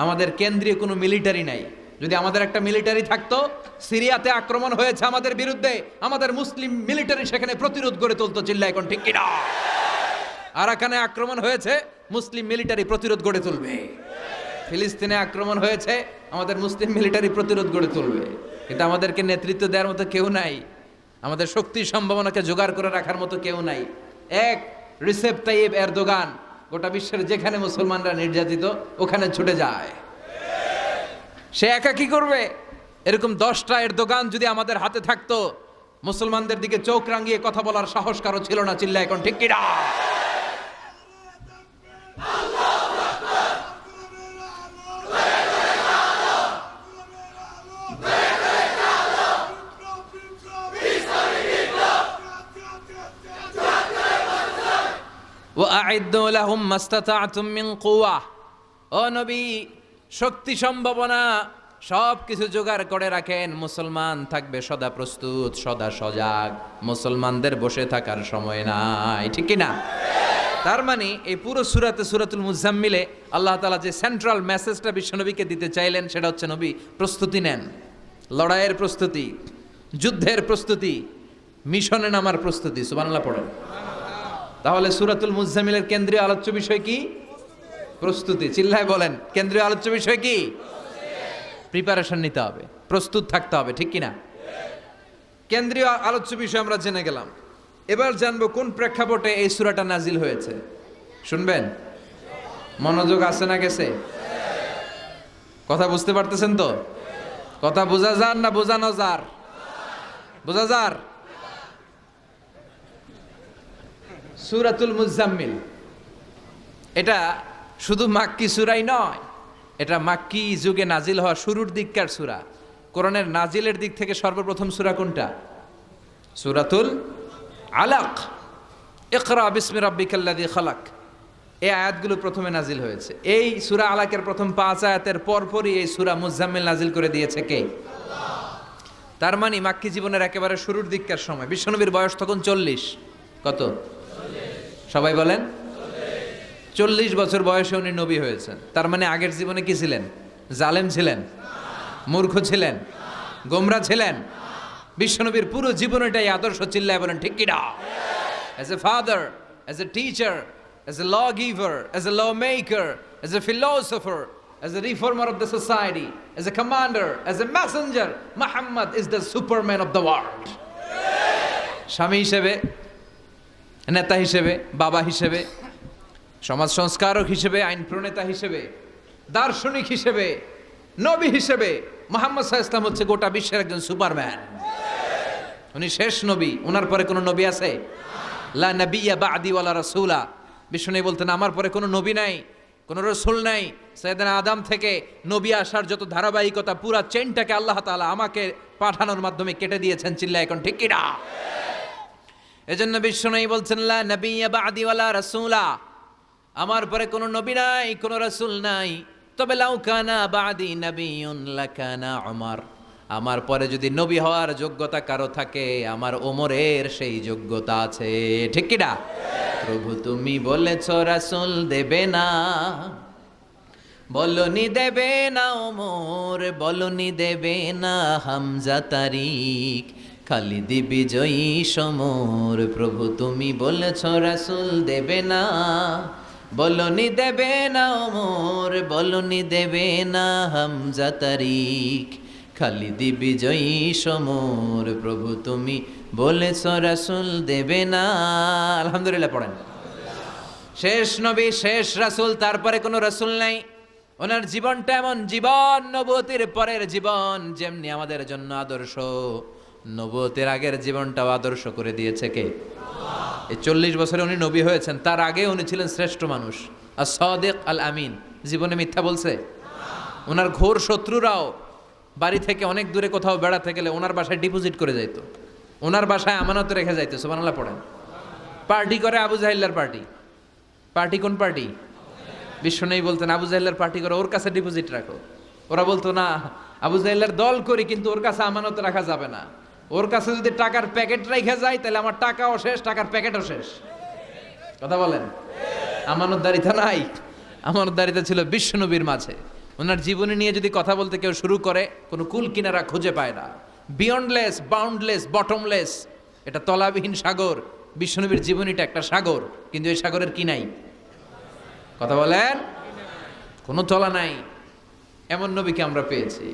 আমাদের কেন্দ্রীয় কোনো মিলিটারি নাই। যদি আমাদের একটা মিলিটারি থাকতো, সিরিয়াতে আক্রমণ হয়েছে আমাদের বিরুদ্ধে, আমাদের মুসলিম মিলিটারি সেখানে প্রতিরোধ গড়ে তুলতো। চিল্লা এখন, ঠিক কিনা? আরাকানে আক্রমণ হয়েছে, মুসলিম মিলিটারি প্রতিরোধ গড়ে তুলবে। ফিলিস্তিনে আক্রমণ হয়েছে, আমাদের মুসলিম মিলিটারি প্রতিরোধ গড়ে তুলবে। কিন্তু আমাদেরকে নেতৃত্ব দেওয়ার মতো কেউ নাই, আমাদের শক্তি সম্ভাবনাকে জোগাড় করে রাখার মতো কেউ নাই। এক রিসেপ তাইয়েব এরদোগান গোটা বিশ্বের যেখানে মুসলমানরা নির্যাতিত ওখানে ছুটে যায়। সে একা কি করবে? এরকম 10টা এরদোগান যদি আমাদের হাতে থাকতো, মুসলমানদের দিকে চোখ রাঙিয়ে কথা বলার সাহস কারো ছিল না। চিল্লা এখন, ঠিক কিনা? ওয়া'আইদ্দু লাহুম মাস্তাতা'তুম মিন কুওয়া, ও নবী, শক্তি সম্ভাবনা সব কিছু জোগাড় করে রাখেন। মুসলমান থাকবে সদা প্রস্তুত, সদা সজাগ। মুসলমানদের বসে থাকার সময় নাই, ঠিক কিনা? তার মানে এই পুরো সূরাতে, সূরাতুল মুজাম্মিলে আল্লাহ তাআলা যে সেন্ট্রাল মেসেজটা বিশ্বনবীকে দিতে চাইলেন সেটা হচ্ছে, নবী প্রস্তুতি নেন। লড়াইয়ের প্রস্তুতি, যুদ্ধের প্রস্তুতি, মিশনে নামার প্রস্তুতি। সুবহানাল্লাহ পড়েন। তাহলে সূরাতুল মুজাম্মিলের কেন্দ্রীয় আলোচ্য বিষয় কি? প্রস্তুতি। চিল্লায় বলেন, কেন্দ্রীয় আলোচ্য বিষয় কি? প্রিপারেশন নিতে হবে, প্রস্তুত থাকতে হবে, ঠিক কিনা? কেন্দ্রীয় আলোচ্য বিষয় আমরা জেনে গেলাম। এবার জানবো কোন প্রেক্ষাপটে এই সূরাটা নাজিল হয়েছে। শুনবেন? মনোযোগ আছে না গেছে? কথা বুঝতে পারতেছেন তো? কথা বোঝা যার না বোঝানো যার? বোঝা যার? সূরাতুল মুজাম্মিল এটা শুধু মাক্কি সূরাই নয়, এটা মাক্কি যুগে নাজিল হওয়া শুরুর দিককার সূরা। কোরআনের নাজিলের দিক থেকে সর্বপ্রথম সূরা কোনটা? সূরাতুল আলাক। ইকরা বিসমি রাব্বিকাল্লাযী খালাক, এই আয়াতগুলো প্রথমে নাজিল হয়েছে। এই সূরা আলাকের প্রথম 5 আয়াতের পরপরই এই সূরা মুজাম্মিল নাজিল করে দিয়েছে কে? আল্লাহ। তার মানে মাক্কি জীবনের একেবারে শুরুর দিককার সময়। বিশ্বনবীর বয়স তখন 40। কত? সবাই বলেন 40 বছর বয়সে উনি নবী হয়েছেন। তার মানে আগের জীবনে কি ছিলেন? জালেম ছিলেন? মূর্খ ছিলেন? গোমরা ছিলেন? বিশ্বনবীর পুরো জীবনটাই আদর্শ। চিল্লায় বলেন, ঠিক কিনা? As a father, as a teacher, as a lawgiver, as a lawmaker, as a philosopher, as a reformer of the society, as a commander, as a messenger, Muhammad is the superman of the world. স্বামী হিসেবে, নেতা হিসেবে, বাবা হিসেবে, সমাজ সংস্কারক হিসেবে, আইন প্রণেতা হিসেবে, দার্শনিক হিসেবে, নবী হিসেবে মুহাম্মদ সাল্লাল্লাহু আলাইহি ওয়াসাল্লাম হচ্ছে গোটা বিশ্বের একজন সুপারম্যান। উনি শেষ নবী। ওনার পরে কোনো নবী আছে? লা নাবিয়্যা বা'দি ওয়ালা রাসূলা। বিষ্ণু বলতেন, আমার পরে কোনো নবী নাই, কোনো রাসূল নাই। সাইয়েদনা আদম থেকে নবী আসার যত ধারাবাহিকতা, পুরা চেইনটাকে আল্লাহ তাআলা আমাকে পাঠানোর মাধ্যমে কেটে দিয়েছেন। চিল্লা এখন, ঠিক কিনা? এজন্য বিষ্ণু বলছেন, লা নাবিয়্যা বা'দি ওয়ালা রাসূলা, আমার পরে কোনো নবী নাই, কোনো রাসূল নাই। তবে লাউ কানা বা'দি নাবিয়্যুন লাকানা উমর, আমার পরে যদি নবী হওয়ার যোগ্যতা কারো থাকে, আমার ওমরের সেই যোগ্যতা আছে। ঠিক কিনা? প্রভু তুমি বলেছ রাসূল দেবে না, বলনি দেবে না ওমর, বলনি দেবে না হামজা তারিক, খালিদ বিজয়ী সমর। প্রভু তুমি বলেছ রাসূল দেবে না, বলনি দেবে না ওমর, বলনি দেবে না হামজা তারিক, খালিদ বিজয়ী সমর। প্রভু তুমি বলেছ রাসূল দেবে না। আলহামদুলিল্লাহ পড়েন। শেষ নবী, শেষ রাসূল, তারপরে কোনো রাসূল নাই। ওনার জীবনটা এমন জীবন, নবুয়তের পরের জীবন যেমনি আমাদের জন্য আদর্শ, নবুয়তের আগের জীবনটাও আদর্শ করে দিয়েছে কে? এই 40 বছরে উনি নবী হয়েছেন, তার আগে উনি ছিলেন শ্রেষ্ঠ মানুষ, as-সাদিক আল-আমিন। জীবনে মিথ্যা বলছে? ওনার ঘোর শত্রুরাও বাড়ি থেকে অনেক দূরে কোথাও বেড়াতে গেলে ওনার বাসায় ডিপোজিট করে যাইতো, ওনার বাসায় আমানত রেখে যাইতো। সুবহানাল্লাহ পড়েন। পার্টি করে আবু জাহিল্লার পার্টি। পার্টি কোন পার্টি? বিশ্বনবী বলতেন আবু জাহিল্লার পার্টি করে ওর কাছে ডিপোজিট রাখো। ওরা বলতো না, আবু জাহিল্লার দল করি কিন্তু ওর কাছে আমানত রাখা যাবে না, ওর কাছে যদি টাকার প্যাকেট রেখে যায় তাহলে আমার টাকাও শেষ, টাকার প্যাকেটও শেষ। কথা বলেন, আমানতদারিতা নাই। আমানতদারিতা ছিল বিশ্বনবীর মাঝে। ওনার জীবনী নিয়ে যদি কথা বলতে কেউ শুরু করে কোনো কুল কিনারা খুঁজে পায় না। বিয়ন্ডলেস, বাউন্ডলেস, বটমলেস, এটা তলাবিহীন সাগর। বিশ্বনবীর জীবনীটা একটা সাগর, কিন্তু এই সাগরের কি নাই? কথা বলেন, কোনো তলা নাই। এমন নবীকে আমরা পেয়েছি।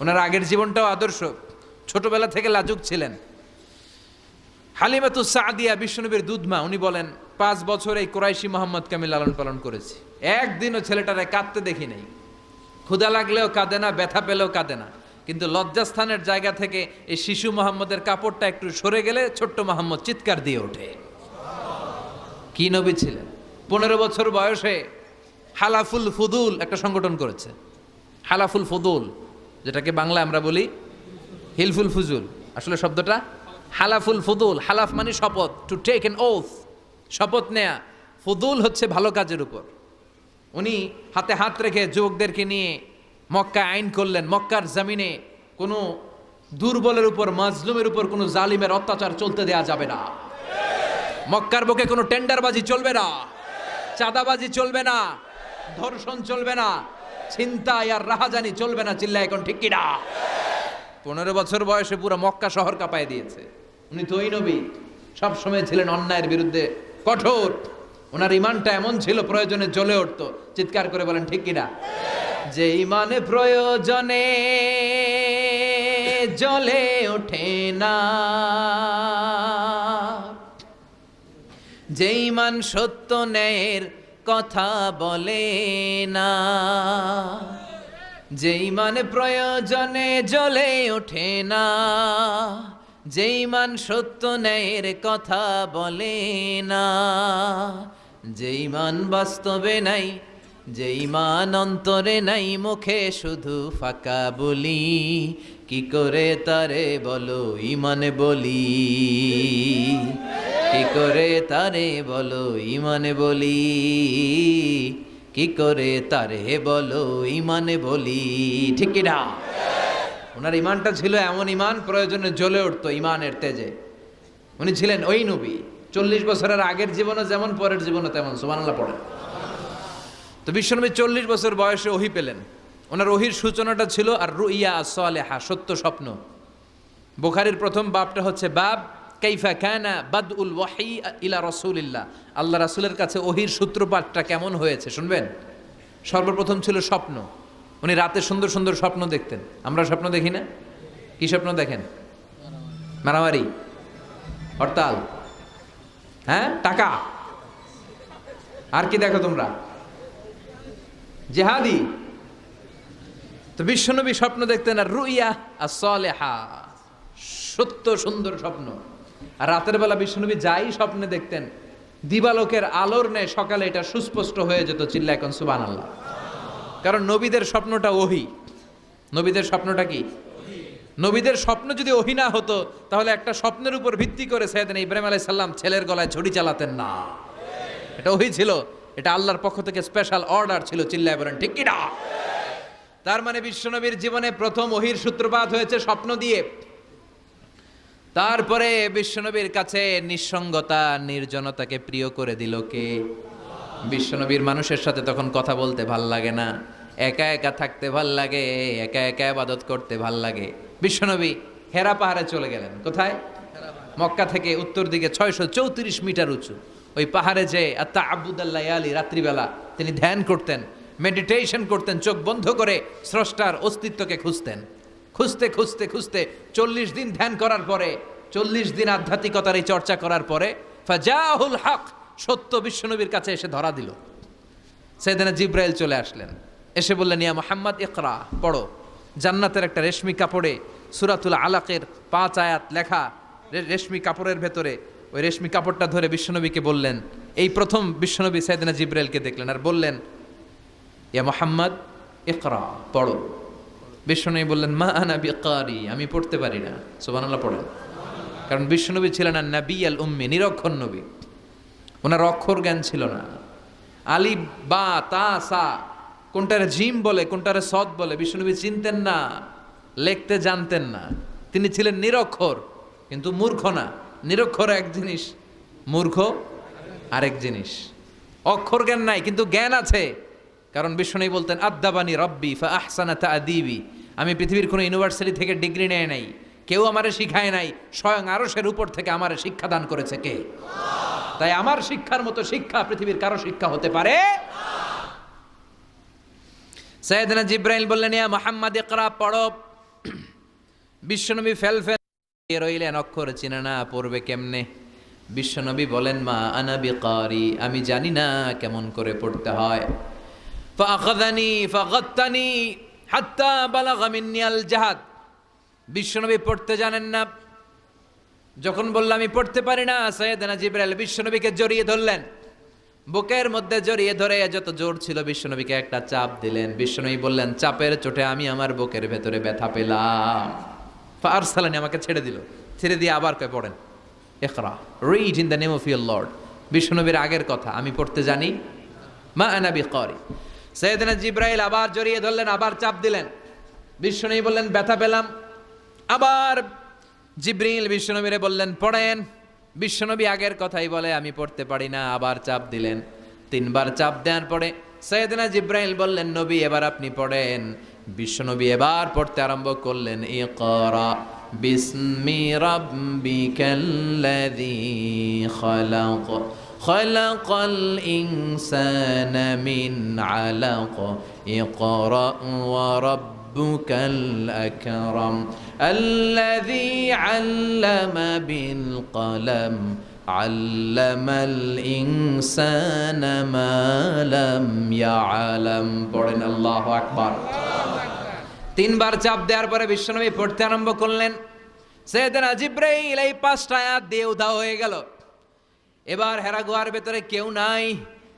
ওনার আগের জীবনটাও আদর্শ। ছোটবেলা থেকে লাজুক ছিলেন। হালিমাতুস সাদিয়া বিশ্বনবীর দুধমা, উনি বলেন 5 বছর এই কুরাইশি মোহাম্মদকে আমি লালন পালন করেছি, একদিনও ছেলেটারে কাঁদতে দেখি নাই। ক্ষুধা লাগলেও কাঁদে না, ব্যথা পেলেও কাঁদে না। কিন্তু লজ্জাস্থানের জায়গা থেকে এই শিশু মোহাম্মদের কাপড়টা একটু সরে গেলে ছোট্ট মোহাম্মদ চিৎকার দিয়ে ওঠে। কি নবী ছিলেন! 15 বছর বয়সে হালাফুল ফুদুল একটা সংগঠন করেছে। হালাফুল ফুদুল, যেটাকে বাংলায় আমরা বলি হিলফুল ফুজুল, আসলে শব্দটা হালাফুল ফুদুল। হালাফ মানে শপথ, টু টেক অ্যান ওথ, শপথ নেয়া। ফুদুল হচ্ছে ভালো কাজের উপর। উনি হাতে হাত রেখে যুবকদেরকে নিয়ে মক্কা আইন করলেন। মক্কার জমিনে কোনো দুর্বলের উপর, মাজলুমের উপর কোনো জালিমের অত্যাচার চলতে দেয়া যাবে না। মক্কার বুকে কোনো টেন্ডারবাজি চলবে না, চাঁদাবাজি চলবে না, ধর্ষণ চলবে না, ছিনতাই আর রাহাজানি চলবে না। চিল্লায় এখন ঠিক কিনা? 15 বছর বয়সে পুরো মক্কা শহর কাঁপায় দিয়েছে। উনি তো ওই নবী, সবসময় ছিলেন অন্যায়ের বিরুদ্ধে কঠোর। ওনার ইমানটা এমন ছিল প্রয়োজনে জ্বলে উঠতো। চিৎকার করে বলেন ঠিক কিনা? যে ইমানে প্রয়োজনে জ্বলে ওঠে না, যে ইমান সত্য ন্যায়ের কথা বলে না, যে ইমান প্রয়োজনে জ্বলে ওঠে না, যে ইমান সত্য ন্যায়ের কথা বলে না, যে ইমান বাস্তবে নাই, যে ইমান অন্তরে নাই, মুখে শুধু ফাঁকা বলি, কি করে তারে বলো ইমানে বলি, কি করে তারে বলো ইমানে বলি, কি করে তারে বলো ইমানে বলি। ঠিক কিনা? ওনার ইমানটা ছিল এমন ইমান, প্রয়োজনে জ্বলে উঠতো ইমানের তেজে। উনি ছিলেন ওই নবী। 40 বছরের আগের জীবনও যেমন, পরের জীবনও তেমন। সুবহানাল্লাহ পড়েন। তো বিশ্বনবী 40 বছর বয়সে ওহী পেলেন। ওনার ওহীর সূচনাটা ছিল আর রুইয়া আস-সালেহা, সত্য স্বপ্ন। বুখারীর প্রথম বাবটা হচ্ছে বাব কাইফা কানা বাদউল ওয়াহী ইলা রাসূলিল্লাহ। আল্লাহ রাসূলের কাছে ওহীর সূত্রপাতটা কেমন হয়েছে শুনবেন। সর্বপ্রথম ছিল স্বপ্ন। উনি রাতে সুন্দর সুন্দর স্বপ্ন দেখতেন। আমরা স্বপ্ন দেখি না? কি স্বপ্ন দেখেন? মারামারি, হরতাল, হ্যাঁ, টাকা। আর কি দেখো তোমরা? জিহাদি। তো বিশ্বনবী স্বপ্ন দেখতেন আর রুইয়া আস-সালেহা, সত্য সুন্দর স্বপ্ন। আর রাতের বেলা বিশ্বনবী যাই স্বপ্নে দেখতেন, দিবালোকের আলোর ন্যায় সকালে এটা সুস্পষ্ট হয়ে যেত। চিল্লা এখন সুবহানাল্লাহ। কারণ নবীদের স্বপ্নটা ওহী। নবীদের স্বপ্নটা কি? নবীদের স্বপ্ন যদি ওহী না হতো তাহলে একটা স্বপ্নের উপর ভিত্তি করে সাইয়েদনা ইব্রাহিম আলাইহিস সালাম ছেলের গলায় ছুরি চালাতেন না। এটা ওহী ছিল, এটা আল্লাহর পক্ষ থেকে স্পেশাল অর্ডার ছিল। চিল্লায় বলেন ঠিক কিনা? তার মানে বিশ্বনবীর জীবনে প্রথম ওহীর সূত্রপাত হয়েছে স্বপ্ন দিয়ে। তারপরে বিশ্বনবীর কাছে নিঃসঙ্গতা, নির্জনতাকে প্রিয় করে দিল কে? বিশ্বনবীর মানুষের সাথে তখন কথা বলতে ভাল লাগে না, একা একা থাকতে ভাল লাগে, একা একা ইবাদত করতে ভাল লাগে। বিশ্বনবী হেরা পাহাড়ে চলে গেলেন। কোথায়? মক্কা থেকে উত্তর দিকে 634 মিটার উঁচু ওই পাহাড়ে যে আত্তাআবুদাল লায়ালি, রাত্রিবেলা তিনি ধ্যান করতেন, মেডিটেশন করতেন, চোখ বন্ধ করে স্রষ্টার অস্তিত্বকে খুঁজতেন। খুঁজতে খুঁজতে খুঁজতে 40 দিন ধ্যান করার পরে, 40 দিন আধ্যাত্মিকতার এই চর্চা করার পরে ফাজাহুল হক, সত্য বিশ্বনবীর কাছে এসে ধরা দিল। সেদিন জিব্রাইল চলে আসলেন। এসে বললেন, ইয়া মুহাম্মদ ইকরা, পড়ো। জান্নাতের একটা রেশমি কাপড়ে সূরাতুল আলাকের 5 আয়াত লেখা, রেশমি কাপড়ের ভেতরে ওই রেশমি কাপড়টা ধরে বিশ্বনবীকে বললেন। এই প্রথম বিশ্বনবী সাইয়েদনা জিবরাইলকে দেখলেন আর বললেন, ইয়া মুহাম্মদ ইকরা, পড়ো। বিশ্বনবী বললেন, মা আনা বিকারি, আমি পড়তে পারি না। সুবহানাল্লাহ পড়েন। কারণ বিশ্বনবী ছিলেন আর নবী আল উম্মি, নিরক্ষর নবী, ওনার অক্ষর জ্ঞান ছিল না। আলিফ বা তা সা কোনটারে জিম বলে কোনটারে সদ বলে বিশ্বনবী চিনতেন না, লিখতে জানতেন না। তিনি ছিলেন নিরক্ষর, কিন্তু মূর্খ না। নিরক্ষর এক জিনিস, মূর্খ আরেক জিনিস। অক্ষর জ্ঞান নাই কিন্তু জ্ঞান আছে। কারণ বিশ্বনবী বলতেন, আদ্দাবানি রব্বি ফা আহসানা তা'দিবি, আমি পৃথিবীর কোনো ইউনিভার্সিটি থেকে ডিগ্রি নেয় নাই, কেউ আমারে শিখায় নাই, স্বয়ং আরশের উপর থেকে আমারে শিক্ষা দান করেছে কে? তাই আমার শিক্ষার মতো শিক্ষা পৃথিবীর কারো শিক্ষা হতে পারে। সাইয়েদনা জিবরাইল বললেন, ইয়া মুহাম্মদ ইকরা, পড়ো। বিশ্বনবী ফেল রইলেন, অক্ষর চিনে না, পড়বে কেমনে? বিশ্বনবী বলেন, মা আনা বিকারি, আমি জানি না কেমন করে পড়তে হয়। ফাআখাযানি ফাগাত্তানি হাত্তা বালাগা মিন্নি আল জাহাদ। বিশ্বনবী পড়তে জানেন না। যখন বললাম আমি পড়তে পারি না, সাইয়েদনা জিবরাইল বিশ্বনবীকে জড়িয়ে ধরলেন, বুকের মধ্যে জড়িয়ে ধরে যত জোর ছিল বিশ্বনবীকে একটা চাপ দিলেন। বিশ্বনবী বললেন, চাপের চোটে আমি আমার বুকের ভেতরে ব্যথা পেলাম। ফারসালানি, আমাকে ছেড়ে দিল। ছেড়ে দিয়ে আবার কয়, পড়েন, ইকরা, read in the name of your lord. বিশ্বনবীর আগের কথা, আমি পড়তে জানি, মা আনা বিকারি। সাইয়েদনা জিবরাইল আবার জড়িয়ে ধরলেন, আবার চাপ দিলেন। বিশ্বনবী বললেন, ব্যথা পেলাম। আবার জিবরিল বিশ্বনবীরে বললেন, পড়েন। বিশ্বনবী আগের কথাই বলে, আমি পড়তে পারি না। আবার চাপ দিলেন। 3 বার চাপ দেওয়ার পরে সাইয়েদনা জিবরাইল বললেন, নবী এবার আপনি পড়েন। বিশ্বনবী এবার পড়তে আরম্ভ করলেন, ইকরা বিসমি রাব্বিকাল্লাযী খালাক খালাকাল ইনসানা মিন আলাক ইকরা ওয়া রাব্বুকাল আকরাম আল্লাযী আল্লামা বিল কলম আল্লামাল ইনসানা মা লাম ইয়ালাম। পড়েন, আল্লাহু আকবার। 3 বার চাপ দেওয়ার পরে বিশ্বনবী পড়তে আরম্ভ করলেন। সাইয়েদনা জিবরাইল এই 5টা আয়াত দিয়ে উধাও হয়ে গেল। এবার হেরা গুহার ভেতরে কেউ নাই,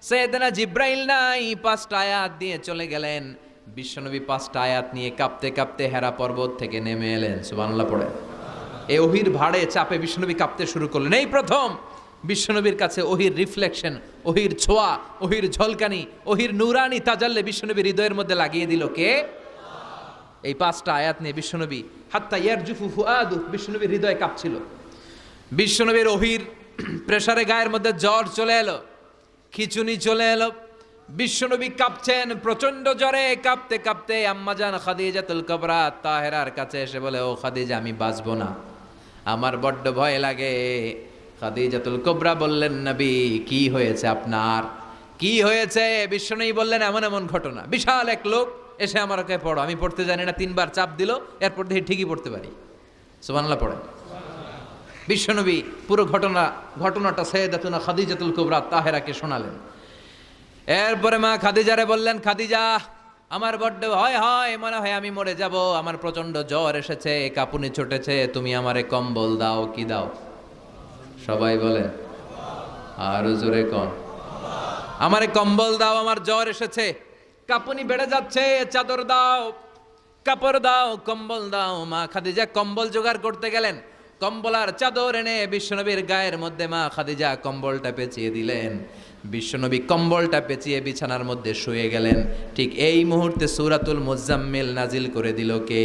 সাইয়েদনা জিবরাইল নাই, 5টা আয়াত দিয়ে চলে গেলেন। বিশ্বনবী 5টা আয়াত নিয়ে কাঁপতে কাঁপতে হেরা পর্বত থেকে নেমে এলেন। সুবহানাল্লাহ পড়ে। এই ওহির ভাড়ে চাপে বিশ্বনবী কাঁপতে শুরু করলেন। এই প্রথম বিশ্বনবীর কাছে ওহির রিফ্লেকশন, ওহির ছোঁয়া, ওহির ঝলকানি, ওহির নূরানি তাজাল্লি বিশ্বনবীর হৃদয়ের মধ্যে লাগিয়ে দিল কে? এই 5টা আয়াত নিয়ে বিশ্বনবী হাত্তা ইয়ারজুফু ফুআদু, বিশ্বনবীর হৃদয় কাঁপছিল। বিশ্বনবীর ওহির প্রেসারে গায়ের মধ্যে জ্বর চলে এলো, খিচুনি চলে এলো। বিশ্বনবী কাঁপছেন প্রচন্ড জ্বরে। কাঁপতে কাঁপতে আম্মাজান খাদিজাতুল কুবরা তাহেরার কাছে এসে বলে, ও খাদিজা, আমি বাঁচবো না, আমার বড্ড ভয় লাগে। খাদিজাতুল কুবরা বললেন, নবী কি হয়েছে আপনার, কি হয়েছে? বিশ্বনবী বললেন, এমন এমন ঘটনা। বিশাল এক লোক এসে আমার কাছে পড়ো, আমি পড়তে জানি না। 3 বার চাপ দিল, এরপর দেখি ঠিকই পড়তে পারি। সুবহানাল্লাহ পড়ে। বিশ্বনবী পুরো ঘটনাটা সাইয়েদাতুনা খাদিজাতুল কুবরা তাহেরাকে শোনালেন। এরপরে মা খাদিজারে বললেন, খাদিজা, আমার বড্ড ভয় হয়, মনে হয় আমি মরে যাব, আমার প্রচন্ড জ্বর এসেছে, কাঁপুনি ছুটেছে, তুমি আমারে কম্বল দাও। কি দাও? সবাই বলেন, আরো জোরে কোন, আমারে কম্বল দাও, আমার জ্বর এসেছে, কাঁপুনি বেড়ে যাচ্ছে, চাদর দাও, কাপড় দাও, কম্বল দাও। মা খাদিজা কম্বল জোগাড় করতে গেলেন। কম্বল আর চাদর এনে বিশ্বনবীর গায়ের মধ্যে মা খাদিজা কম্বলটা পেঁচিয়ে দিলেন। বিশ্বনবী কম্বলটা পেঁচিয়ে বিছানার মধ্যে শুয়ে গেলেন। ঠিক এই মুহূর্তে সূরাতুল মুজাম্মিল নাজিল করে দিল কে?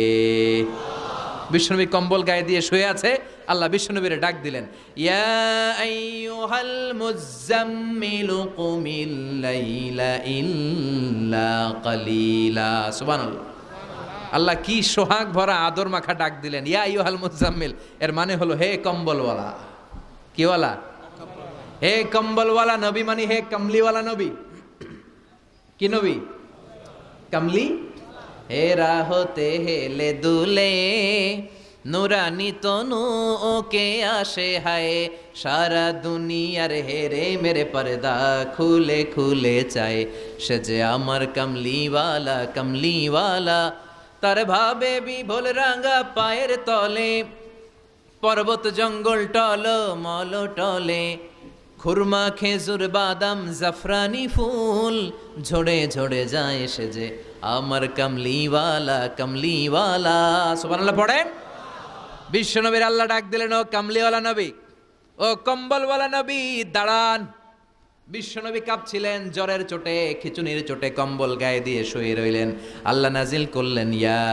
বিশ্বনবী কম্বল গায়ে দিয়ে শুয়ে আছে, আল্লাহ বিশ্বনবীরে ডাক দিলেন, ইয়া আইয়ুহাল মুজাম্মিলু কুমিল লাইলা ইল্লা কালিলা। সুবহানাল্লাহ। আল্লাহ কি সোহাগ ভরা আদর মাখা ডাক দিলেন, ইয়া আইয়ুহাল মুজাম্মিল। এর মানে হলো, হে কম্বলওয়ালা। কিওয়ালা? হে কম্বলওয়ালা নবী, মানে হে কমলিওয়ালা নবী। কি নবী? কমলি। হে রাহতে হেলে দুলে নুরানি তনু ওকে আসে হায়, সারা দুনিয়ার হেরে মেরে পর্দা খুলে খুলে চায়, সে যে আমার কমলিওয়ালা কমলিওয়ালা। তার ভাবে বিভোল রাঙা পায়ের তলে, পর্বত জঙ্গল টল মল টলে, খুরমা খেজুর বাদাম জাফরানি ফুল ঝরে ঝরে যায়, সে যে আমার কমলিওয়ালা কমলিওয়ালা। সুবহানাল্লাহ পড়েন। বিশ্বনবীর আল্লাহ ডাক দিলেন, ও কামলিওয়ালা নবী, ও কম্বলওয়ালা নবী, দাঁড়ান। বিশ্বনবী কাঁপছিলেন জ্বরের চোটে, খিচুনির চোটে, কম্বল গায়ে দিয়ে শুয়ে রইলেন। আল্লাহ নাজিল করলেন, ইয়া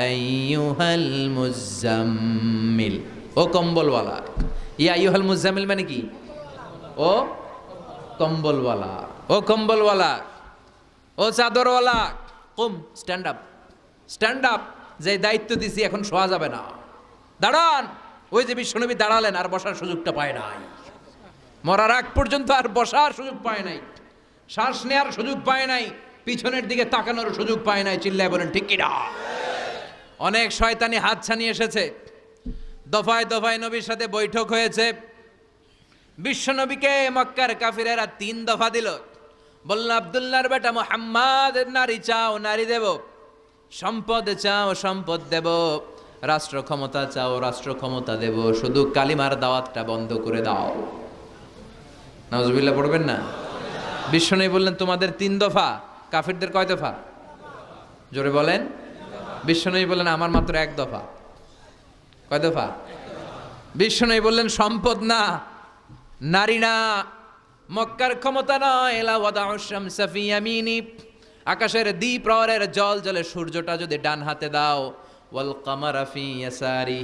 আইয়ুহাল মুজাম্মিল, ও কম্বলওয়ালা। ইয়া আইয়ুহাল মুজাম্মিল মানে কি? ও কম্বলওয়ালা, ও কম্বলওয়ালা, ও চাদরওয়ালা, কুম, স্ট্যান্ড আপ, স্ট্যান্ড আপ। যে দায়িত্ব দিছি এখন শোয়া যাবে না, দাঁড়ান। ওই যে বিশ্বনবী দাঁড়ালেন, আর বসার সুযোগটা পায় নাই। মরার আগ পর্যন্ত আর বসার সুযোগ পায় নাই, শ্বাস নেওয়ার সুযোগ পায় নাই, পিছনের দিকে তাকানোর সুযোগ পায় নাই। চিল্লায় বলেন ঠিক কিনা? অনেক শয়তানি হাত ছানি এসেছে, দফায় দফায় নবীর সাথে বৈঠক হয়েছে। বিশ্বনবীকে মক্কার কাফিরেরা 3 দফা দিল। বলল, আব্দুল্লাহর বেটা মুহাম্মদ, নারী চাও নারী দেব, সম্পদ চাও সম্পদ দেব, রাষ্ট্র ক্ষমতা চাও রাষ্ট্র ক্ষমতা দেব, শুধু কালিমার দাওয়াতটা বন্ধ করে দাও। নাউজুবিল্লাহ পড়বেন না? বিশ্বনবী বললেন, তোমাদের 3 দফা, কাফিরদের কয় দফা? জোরে বলেন। বিশ্বনবী বললেন, আমার মাত্র 1 দফা। কয় দফা? বিশ্বনবী বললেন, সম্পদ না, নারী না, মক্কার ক্ষমতা নয়, লা ওয়াদাউ শামসা ফি ইয়ামিনি, আকাশের দ্বিপ্রহরের জল জলে সূর্যটা যদি ডান হাতে দাও, ওয়াল কামারা ফি ইয়াসারি,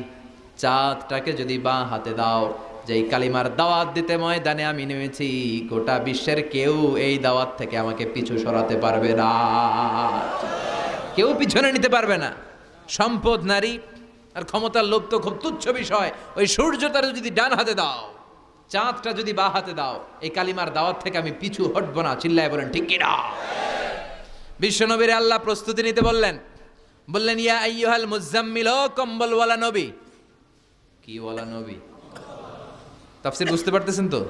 চাঁদটাকে যদি বাঁ হাতে দাও। যেই কালিমার দাওয়াত দিতে ময়দানে আমি নেমেছি, গোটা বিশ্বের কেউ এই দাওয়াত থেকে আমাকে পিছু সরাতে পারবে না, কেউ পিছনে নিতে পারবে না। সম্পদ, নারী আর ক্ষমতার লোভ তো খুব তুচ্ছ বিষয়। ওই সূর্যটা যদি ডান হাতে দাও, চাঁদটা যদি বাঁ হাতে দাও, এই কালিমার দাওয়াত থেকে আমি পিছু হটবো না। চিল্লায় বলেন ঠিক কিনা? বিশ্বনবীর আল্লাহ প্রস্তুতি নিতে বললেন। বললেন, ইয়া আইয়ুহাল মুজাম্মিল, ও কম্বলওয়ালা নবী। কি ওয়ালা নবী? তাফসীর বুঝতে পারতেছেন তো?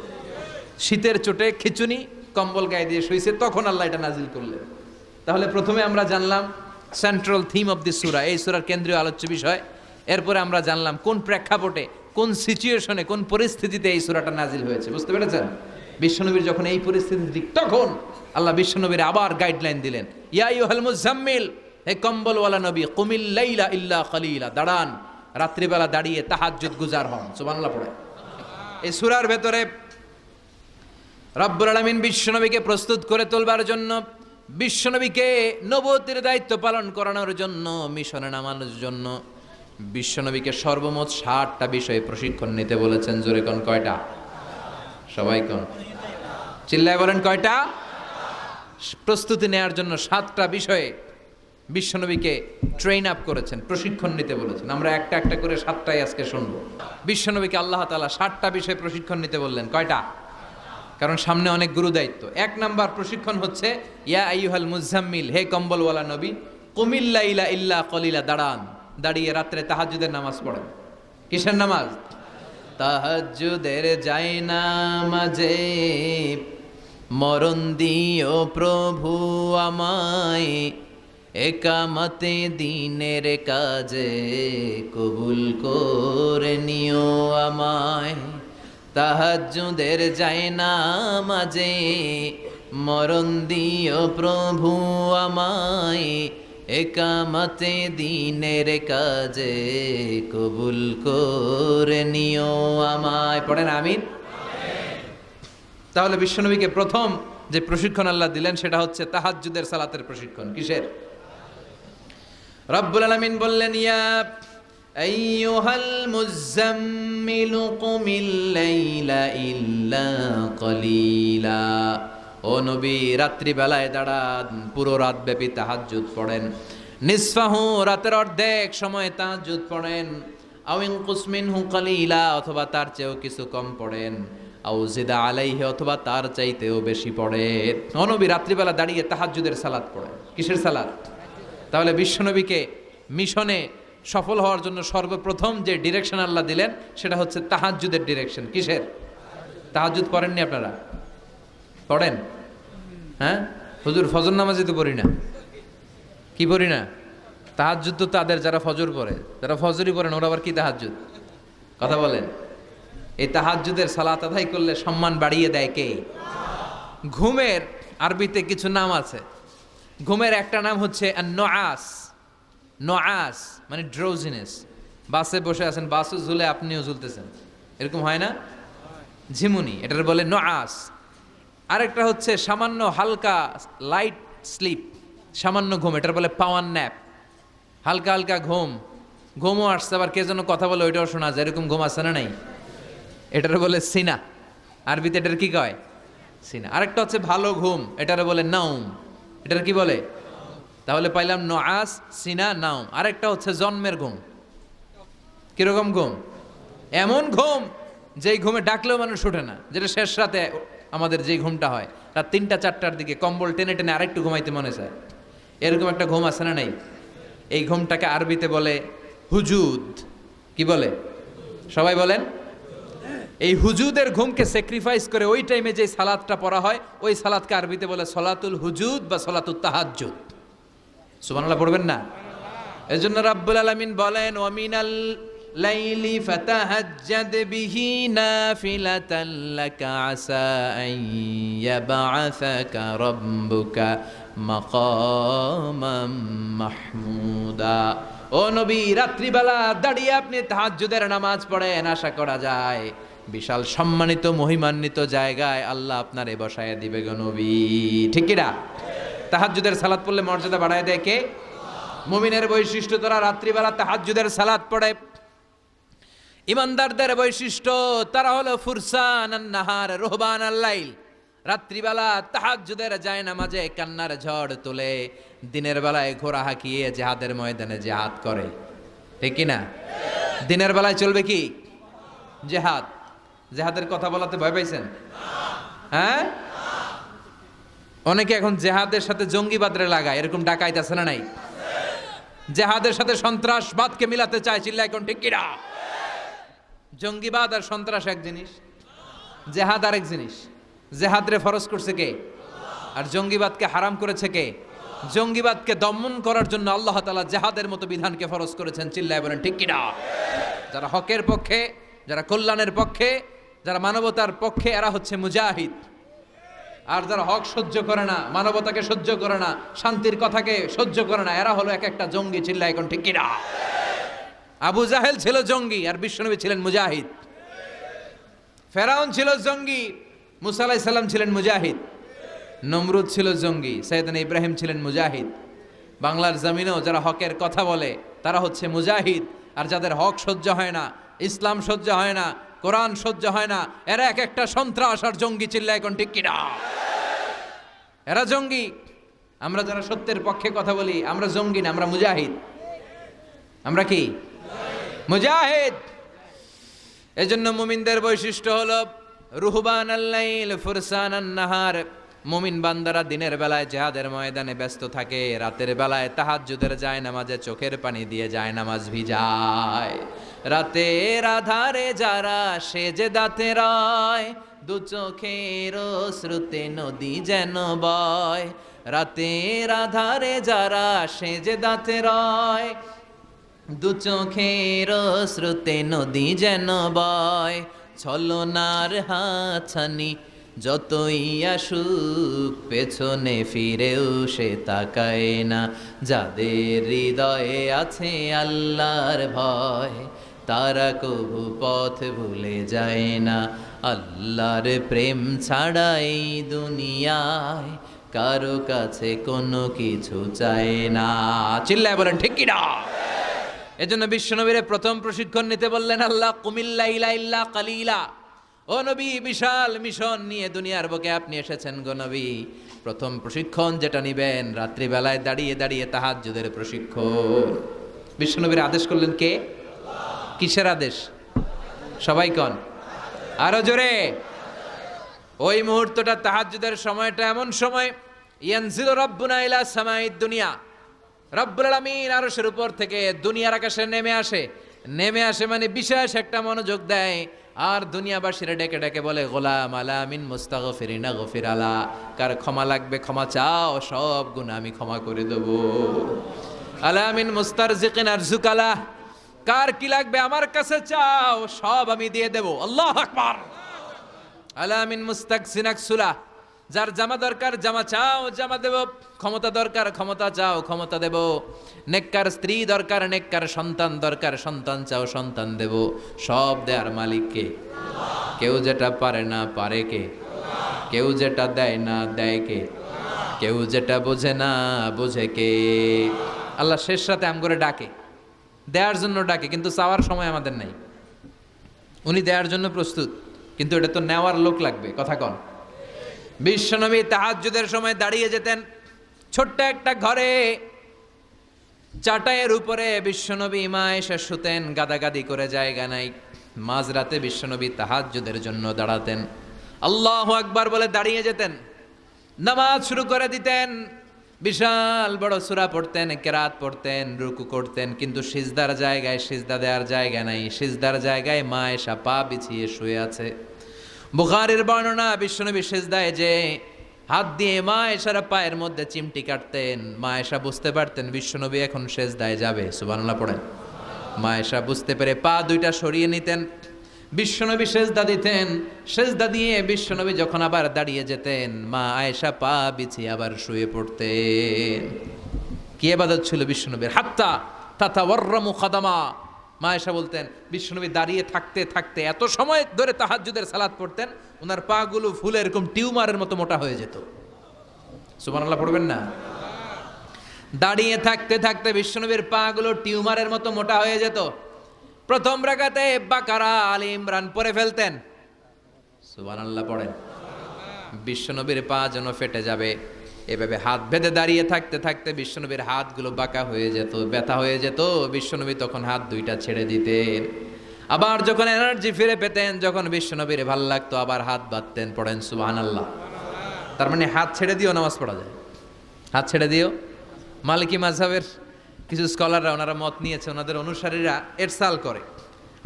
শীতের চোটে খিচুনি, কম্বল গায়ে দিয়ে শুইছে, তখন আল্লাহ এটা নাজিল করলেন। তাহলে প্রথমে আমরা জানলাম সেন্ট্রাল থিম অফ দিস সূরা, এই সূরার কেন্দ্রীয় আলোচ্য বিষয়। এরপরে আমরা জানলাম কোন প্রেক্ষাপটে, কোন সিচুয়েশনে, কোন পরিস্থিতিতে এই সূরাটা নাজিল হয়েছে। বুঝতে পেরেছেন? বিশ্বনবীর যখন এই পরিস্থিতি, তখন আল্লাহ বিশ্বনবীর আবার গাইডলাইন দিলেন, ইয়া আইয়ুহাল মুজাম্মিল, হে কম্বলওয়ালা নবী, কুমিল লাইলা ইল্লা কালিলা, দাঁড়ান, রাত্রিবেলা দাঁড়িয়ে তাহাজ্জুদ গুজার হন। সুবহানাল্লাহ পড়ে। এই সূরার ভেতরে রব্বুল আলামিন বিশ্বনবীকে প্রস্তুত করে তোলবার জন্য, বিশ্বনবীকে নবুয়তের দায়িত্ব পালন করানোর জন্য, মিশনে নামানোর জন্য বিশ্বনবীকে সর্বমোট 60টা বিষয়ে প্রশিক্ষণ নিতে বলেছেন। জোরে কোন কয়টা? সবাই কোন? চিল্লায় বলেন কয়টা? প্রস্তুতি নেওয়ার জন্য 7টা বিষয়ে বিশ্বনবীকে ট্রেন আপ করেছেন, প্রশিক্ষণ নিতে বলেছেন। আমরা একটা একটা করে 7টাই আজকে শুনব। বিশ্বনবীকে আল্লাহ তাআলা 7টা বিষয়ে প্রশিক্ষণ নিতে বললেন। কয়টা? কারণ সামনে অনেক গুরু দায়িত্ব। 1 নাম্বার প্রশিক্ষণ হচ্ছে, ইয়া আইয়ুহাল মুজাম্মিল, হে কম্বলওয়ালা নবী, কুমিল লাইলা ইল্লা কলিলা, দাঁড়ান, দাঁড়িয়ে রাত্রে তাহাজ্জুদের নামাজ পড়েন। কিসের নামাজ? তাহাজ্জুদের যায় নামাজে মরণ দিও প্রভু আমায়, একামতে দিনের কাজে কবুল করে নিও আমায়। তাহাজ্জুদের যায় নামাজে মরণ দিও প্রভু আমায়, একামতে দিনের কাজে কবুল করে নিও আমায়। পড়েন আমিন। তাহলে বিশ্বনবীকে প্রথম যে প্রশিক্ষণ আল্লাহ দিলেন সেটা হচ্ছে তাহাজ্জুদের সালাতের প্রশিক্ষণ। কিসের? রব্বুল আলামিন বললেন, ইয়া আইয়ুহাল মুজাম্মিলু কুমিল লাইলা ইল্লা কলিলা, ও নবী, রাত্রিবেলায় দাঁড়ান, পুরো রাত ব্যাপী তাহাজ্জুদ পড়েন। নিসফাহু, রাতের অর্ধেক সময় তাহাজ্জুদ পড়েন। আও ইনকুস মিনহু কলিলা, অথবা তার চেয়েও কিছু কম পড়েন। আও জিদা আলাইহি, অথবা তার চাইতেও বেশি পড়েন। ও নবী, রাত্রিবেলা দাঁড়িয়ে তাহাজ্জুদের সালাত পড়েন। কিসের সালাত? তাহলে বিশ্বনবীকে মিশনে সফল হওয়ার জন্য সর্বপ্রথম যে ডিরেকশন আল্লাহ দিলেন সেটা হচ্ছে তাহাজ্জুদের ডিরেকশন। কিসের? তাহাজ্জুদ পড়েননি আপনারা? পড়েন? হ্যাঁ হুজুর, ফজর নামাজই তো পড়ি না। কি পড়ি না? তাহাজ্জুদ তো তাদের যারা ফজর পড়ে, যারা ফজরই পড়েন ওরা আবার কি তাহাজ্জুদ? কথা বলেন। এই তাহাজ্জুদের সালাত আদায় করলে সম্মান বাড়িয়ে দেয় কে? ঘুমের আরবিতে কিছু নাম আছে। ঘুমের একটা নাম হচ্ছে নুআস। নুআস মানে ড্রোজিনেস। বাসে বসে আছেন, বাসও ঝুলে আপনিও ঝুলতেছেন, এরকম হয় না? ঝিমুনি, এটার বলে নুআস। আরেকটা হচ্ছে সামান্য হালকা লাইট স্লিপ, সামান্য ঘুম, এটার বলে পাওয়ার ন্যাপ। হালকা হালকা ঘুমও আসছে, আবার কে যেন কথা বলে ওইটাও শোনা যায়, এরকম ঘুম আসছে না নাই? এটার বলে সিনা। আরবিতে এটার কি কয়? সিনা। আরেকটা হচ্ছে ভালো ঘুম, এটার বলে নাউম। এটার কি বলে? তাহলে পাইলাম নুআস, সিনা, নাউম। আরেকটা হচ্ছে জন্মের ঘুম। কিরকম ঘুম? এমন ঘুম যেই ঘুমে ডাকলেও মানুষ ওঠে না, যেটা শেষ রাতে আমাদের যেই ঘুমটা হয়, রাত 3টা-4টার দিকে কম্বল টেনে টেনে আরেকটু ঘুমাইতে মনে চায়, এরকম একটা ঘুম আছে না নাই? এই ঘুমটাকে আরবিতে বলে হুজুদ। কি বলে? সবাই বলেন। এই হুজুদের ঘুমকে স্যাক্রিফাইস করে ওই টাইমে যে সালাতটা পড়া হয়, ওই সালাতকে আরবিতে বলে সলাতুল হুজুদ বা সলাতুত তাহাজ্জুদ। সুবহানাল্লাহ পড়বেন না? এজন্য রাব্বুল আলামিন বলেন, ওয়া মিনাল লাইলি ফাতাহাজ্জাদ বিহি নাফিলাতান লাকা আসা আন ইয়াবআসাকা রাব্বুকা মাকামাম মাহমুদা। ও নবী, রাত্রিবেলা দাঁড়িয়ে আপনি তাহাজ্জুদের নামাজ পড়েন, আশা করা যায় বিশাল সম্মানিত মহিমান্বিত জায়গায় আল্লাহ আপনারে বসায় দিবে গো নবী। ঠিক কি না? তাহাজ্জুদের সালাত পড়লে মর্যাদা বাড়ায় দেয় কে? মুমিনের বৈশিষ্ট্য, তারা রাত্রিবেলা তাহাজ্জুদের সালাত পড়ে। ইমানদারদের বৈশিষ্ট্য, তারা হলো ফুরসান আন-নাহার রুহবান আল-লাইল। রাত্রিবেলা তাহাজ্জুদের যায় নামাজে কান্নার ঝড় তোলে, দিনের বেলায় ঘোড়া হাঁকিয়ে জিহাদের ময়দানে জিহাদ করে। ঠিক কি না? দিনের বেলায় চলবে কি? জিহাদ। জিহাদের কথা বলাতে ভয় পাইছেন? হ্যাঁ, অনেকে এখন জিহাদের সাথে জঙ্গিবাদরে লাগায়, এরকম ডাকাইত আছে না নাই? জিহাদের সাথে সন্ত্রাসবাদকে মিলাতে চায়, চিল্লা এখন ঠিক কিনা? জঙ্গিবাদ আর সন্ত্রাস এক জিনিস, জিহাদ আরেক জিনিস। জিহাদরে ফরজ করছে কে? আর জঙ্গিবাদকে হারাম করেছে কে? জঙ্গিবাদকে দমন করার জন্য আল্লাহ তাআলা জিহাদের মতো বিধানকে ফরজ করেছেন, চিল্লায় বলেন ঠিক কিনা? যারা হকের পক্ষে, যারা কল্যাণের পক্ষে, যারা মানবতার পক্ষে, এরা হচ্ছে মুজাহিদ। আর যারা হক সহ্য করে না, মানবতাকে সহ্য করে না, শান্তির কথাকে সহ্য করে না, এরা হলো এক একটা জঙ্গি, চিল্লায় এখন ঠিক কিনা? আবু জাহেল ছিল জঙ্গি আর বিশ্বনবী ছিলেন মুজাহিদ। ফেরাউন ছিল জঙ্গি, মুসা আলাইহিস সালাম ছিলেন মুজাহিদ। নমরুদ ছিল জঙ্গি, সাইয়েদনা ইব্রাহিম ছিলেন মুজাহিদ। বাংলার জমিনেও যারা হকের কথা বলে তারা হচ্ছে মুজাহিদ। আর যাদের হক সহ্য হয় না, ইসলাম সহ্য হয় না, কোরআন সহ্য হয় না, এরা এক একটা সন্ত্রাস আর জঙ্গি, চিল্লায় এখন ঠিক কিনা? এরা জঙ্গি। আমরা যারা সত্যের পক্ষে কথা বলি, আমরা জঙ্গি না, আমরা মুজাহিদ। আমরা কি? মুজাহিদ। এজন্য মুমিনদের বৈশিষ্ট্য হলো রুহবান আল-লাইল ফুরসান আন-নাহার। মুমিন বান্দারা দিনের বেলায় জিহাদের ময়দানে ব্যস্ত থাকে, রাতের বেলায় তাহাজ্জুদের যায় নামাজে চোখের পানি দিয়ে যায় নামাজ ভিজায়। রাতের আধারে যারা সেজে দাতে রয়, দু চোখের শ্রুতে নদী যেন বয়। রাতের আধারে যারা সেজে দাতে রয়, দু চোখের শ্রুতে নদী যেন বয়। ছলনার হাতছানি যতই আসুক, পেছনে ফিরেও সে তাকায় না। যাদের হৃদয়ে আছে আল্লাহর ভয়, তারা কবু পথ ভুলে যায় না। আল্লাহর প্রেম ছাড়া এই দুনিয়ায় কারো কাছে কোনো কিছু চায় না, চিল্লায় বলেন ঠিক কিনা? এজন্য বিশ্বনবীর প্রথম প্রশিক্ষণ নিতে বললেন আল্লাহ, কুমিল্লাইলা ইল্লা কালিলা। ও নবী, বিশাল মিশন নিয়ে দুনিয়ার বুকে আপনি এসেছেন গো নবী। প্রথম প্রশিক্ষণ যেটা নিবেন, রাত্রিবেলায় দাঁড়িয়ে দাঁড়িয়ে তাহাজ্জুদের প্রশিক্ষণ। বিশ্বনবীর আদেশ করলেন কে? কিসের আদেশ? সবাই কন আরো জোরে। ওই মুহূর্তটা তাহাজ্জুদের সময়টা এমন সময়, ইয়ানজিলু রাব্বুনা ইলা সামাইদ দুনিয়া, রব্বুল আলামিন আরশের উপর থেকে দুনিয়ার আকাশে নেমে আসে মানে বিশেষ একটা মনোযোগ দেয় আর দুনিয়াবাসীরা ডেকে ডেকে বলে গোলাম আলা মিন মুস্তাগফিরিনা গফির আলা, কার ক্ষমা লাগবে ক্ষমা চাও, সব গুনাহ আমি ক্ষমা করে দেব। আলা মিন মুস্তারজিকিন আরজুকালা, কার কি লাগবে আমার কাছে চাও, সব আমি দিয়ে দেব। আল্লাহু আকবার। আলা মিন মুস্তাকসিন আকসুলা, যার জামা দরকার জামা চাও জামা দেব, ক্ষমতা দরকার ক্ষমতা চাও ক্ষমতা দেব, নেককার স্ত্রী দরকার নেককার সন্তান দরকার সন্তান চাও সন্তান দেব। সব দেয়ার মালিক কে? কেউ যেটা পারে না পারে কে? কেউ যেটা দেয় না দেয় কে? কেউ যেটা বোঝে না বোঝে কে? আল্লাহ শেষ রাতে আম করে ডাকে, দেওয়ার জন্য ডাকে, কিন্তু চাওয়ার সময় আমাদের নাই। উনি দেওয়ার জন্য প্রস্তুত, কিন্তু এটা তো নেওয়ার লোক লাগবে। কথা কন। বিশ্বনবী তাহাজ্জুদের সময় দাঁড়িয়ে যেতেন ছোট্ট একটা ঘরে, চাটাইয়ের উপরে বিশ্বনবী মা এসে শুতেন, গাদাগাদি করে জায়গা নাই। মাঝরাতে বিশ্বনবী তাহাজ্জুদের জন্য দাঁড়াতেন, আল্লাহু আকবার বলে দাঁড়িয়ে যেতেন, নামাজ শুরু করে দিতেন। বিশাল বড় সূরা পড়তেন, কেরাত পড়তেন, রুকু করতেন, কিন্তু সিজদার জায়গায় সিজদা দেওয়ার জায়গা নাই। সিজদার জায়গায় মা এসা পা বিছিয়ে শুয়ে আছে। বুখারীর বর্ণনা, বিশ্বনবী সিজদায় যে হাত দিয়ে মা এশার পায়ের মধ্যে চিমটি কাটতেন, মা এশা বুঝতে পারতেন বিশ্বনবী এখন সিজদায় যাবে। সুবহানাল্লাহ পড়েন। মা এশা বুঝতে পেরে পা দুইটা সরিয়ে নিতেন, বিশ্বনবী সিজদা দিতেন। সিজদা দিয়ে বিশ্বনবী যখন আবার দাঁড়িয়ে যেতেন, মা আয়েশা পা বিছিয়ে আবার শুয়ে পড়তেন। কি ইবাদত ছিল বিশ্বনবীর! হাত্তা তাতাওয়াররামু খাদামা। মা আয়েশা বলতেন বিশ্বনবী দাঁড়িয়ে থাকতে থাকতে এত সময় ধরে তাহাজ্জুদের সালাত পড়তেন, ওনার পা গুলো ফুলে এরকম টিউমারের মতো মোটা হয়ে যেত। সুবহানাল্লাহ পড়বেন না? দাঁড়িয়ে থাকতে থাকতে বিশ্বনবীর পা গুলো টিউমারের মতো মোটা হয়ে যেত। প্রথম রাকাতে বাকারা আলে ইমরান পড়ে ফেলতেন। সুবহানাল্লাহ পড়েন। বিশ্বনবীর পা যেন ফেটে যাবে, এভাবে হাত বেঁধে দাঁড়িয়ে থাকতে থাকতে বিশ্বনবীর হাতগুলো বাঁকা হয়ে যেত, ব্যথা হয়ে যেত। বিশ্বনবী তখন হাত দুইটা ছেড়ে দিতেন। আবার যখন এনার্জি ফিরে পেতেন, যখন বিশ্বনবীর ভাল লাগতো, আবার হাত বাঁধতেন। পড়েন সুবহানাল্লাহ। তার মানে হাত ছেড়ে দিও নামাজ পড়া যায়। হাত ছেড়ে দিও। মালিকি মাযহাবের কিছু স্কলাররা ওনারা মত নিয়েছে, ওনাদের অনুসারীরা এরসাল করে,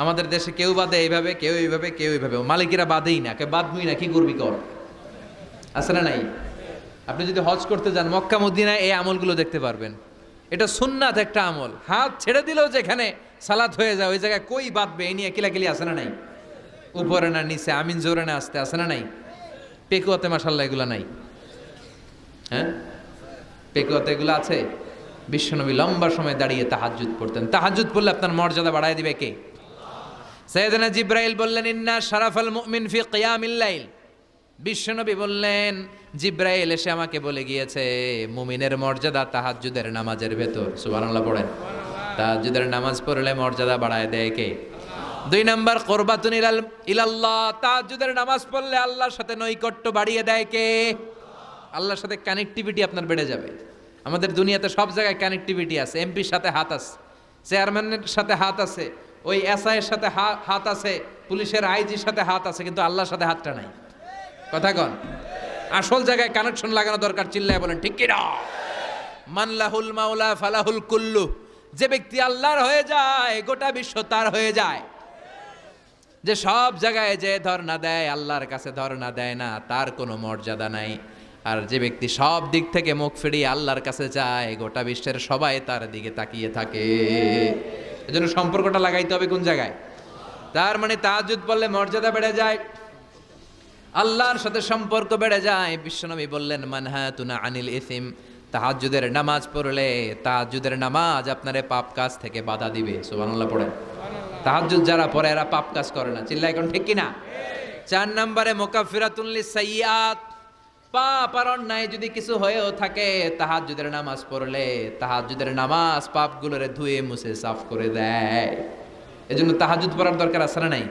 আমাদের দেশে কেউ বাদে এইভাবে, কেউ এইভাবে, কেউ এইভাবে, মালিকিরা বাদেই না, কে বাদবই না, কি করবি কর। আছে না নাই? আপনি যদি হজ করতে যান মক্কা মদিনায় এই আমলগুলো দেখতে পারবেন। এটা সুন্নাত একটা আমল। হাত ছেড়ে দিলেও যেখানে সালাত হয়ে যায় ওই জায়গায় কই বাঁধবে এই নিয়ে কিলাকিলি আছে না নাই? উপরে না নিচে, আমিন জোরে না আসতে, আছে না নাই? পেকুয়াতে মাশাআল্লাহ এগুলো নাই। হ্যাঁ, পেকুয়াতে এগুলো আছে। বিশ্বনবী লম্বা সময় দাঁড়িয়ে তাহাজ্জুদ পড়তেন। তাহাজ্জুদ পড়লে আপনার মর্যাদা বাড়ায় দিবে কে? সাইয়েদনা জিব্রাইল বললেন ইন্না শারাফাল মুমিন ফি কিয়ামিল লাইল। বিশ্বনবী বললেন জিব্রাইল এসে আমাকে বলে গিয়েছে মুমিনের মর্যাদা তাহাজ্জুদের নামাজের ভেতর। সুবহানাল্লাহ পড়েন। তাহাজ্জুদের নামাজ পড়লে মর্যাদা বাড়ায় দেয় কে? 2 নাম্বার কুরবাতুন ইলাল্লাহ। তাহাজ্জুদের নামাজ পড়লে আল্লাহর সাথে নৈকট্য বাড়িয়ে দেয় কে? আল্লাহর সাথে কানেক্টিভিটি আপনার বেড়ে যাবে। আমাদের দুনিয়াতে সব জায়গায় কানেক্টিভিটি আছে। এমপির সাথে হাত আছে, চেয়ারম্যানের সাথে হাত আছে, ওই এসআই এর সাথে হাত আছে, পুলিশের আইজির সাথে হাত আছে, কিন্তু আল্লাহর সাথে হাতটা নাই। কথা কন। আসল জায়গায় কানেকশন লাগানো দরকার। চিল্লায় বলেন ঠিক কি না? মান লাহুল মাওলা ফালাহুল কুল্লু। যে ব্যক্তি আল্লাহর হয়ে যায় গোটা বিশ্ব তার হয়ে যায়। যে সব জায়গায় যে ধর্ণা দেয় আল্লাহর কাছে ধর্ণা দেয় না, তার কোনো মর্যাদা নাই। আর যে ব্যক্তি সব দিক থেকে মুখ ফিরিয়ে আল্লাহর কাছে যায় গোটা বিশ্বের সবাই তার দিকে তাকিয়ে থাকে। এজন্য সম্পর্কটা লাগাইতে হবে কোন জায়গায়? তার মানে তাহাজ্জুদ পড়লে মর্যাদা বেড়ে যায়, আল্লাহর সাথে সম্পর্ক বেড়ে যায়। বিশ্বনবী বললেন মানহাতুনা আনিল ইসিম। তাহাজ্জুদের নামাজ পড়লে তাহাজ্জুদের নামাজ আপনারে পাপ কাজ থেকে বাধা দিবে। সুবহানাল্লাহ পড়েন। তাহাজ্জুদ যারা পড়ে এরা পাপ কাজ করে না। চিল্লায় কোন ঠিক কিনা? 4 নম্বরে মুকাফফিরাতুন লিসাইয়্যাত। পাপ আর অন্যায় যদি কিছু হয়েও থাকে তাহাজ্জুদের নামাজ পড়লে তাহাজ্জুদের নামাজ পাপগুলোরে ধুয়ে মুছে সাফ করে দেয়। এজন্য তাহাজ্জুদ পড়ার দরকার আছে না নাই?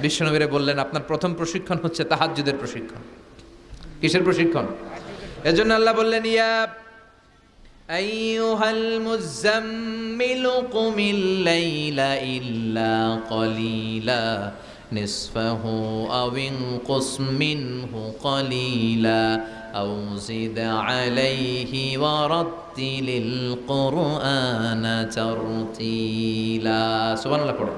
বিশ্বনবীরে বললেন আপনার প্রথম প্রশিক্ষণ হচ্ছে তাহাজ্জুদের প্রশিক্ষণ। কিসের প্রশিক্ষণ? এজন্য আল্লাহ বললেন ইয়া আইয়ুহাল মুযাম্মিলু কুমিল লাইলা ইল্লা কলিলা নিসফাহু আও ইনকুস মিনহু কলিলা أو زد عليه ورتل القرآن ترتيلا সুবহানাল্লাহ পড়ে।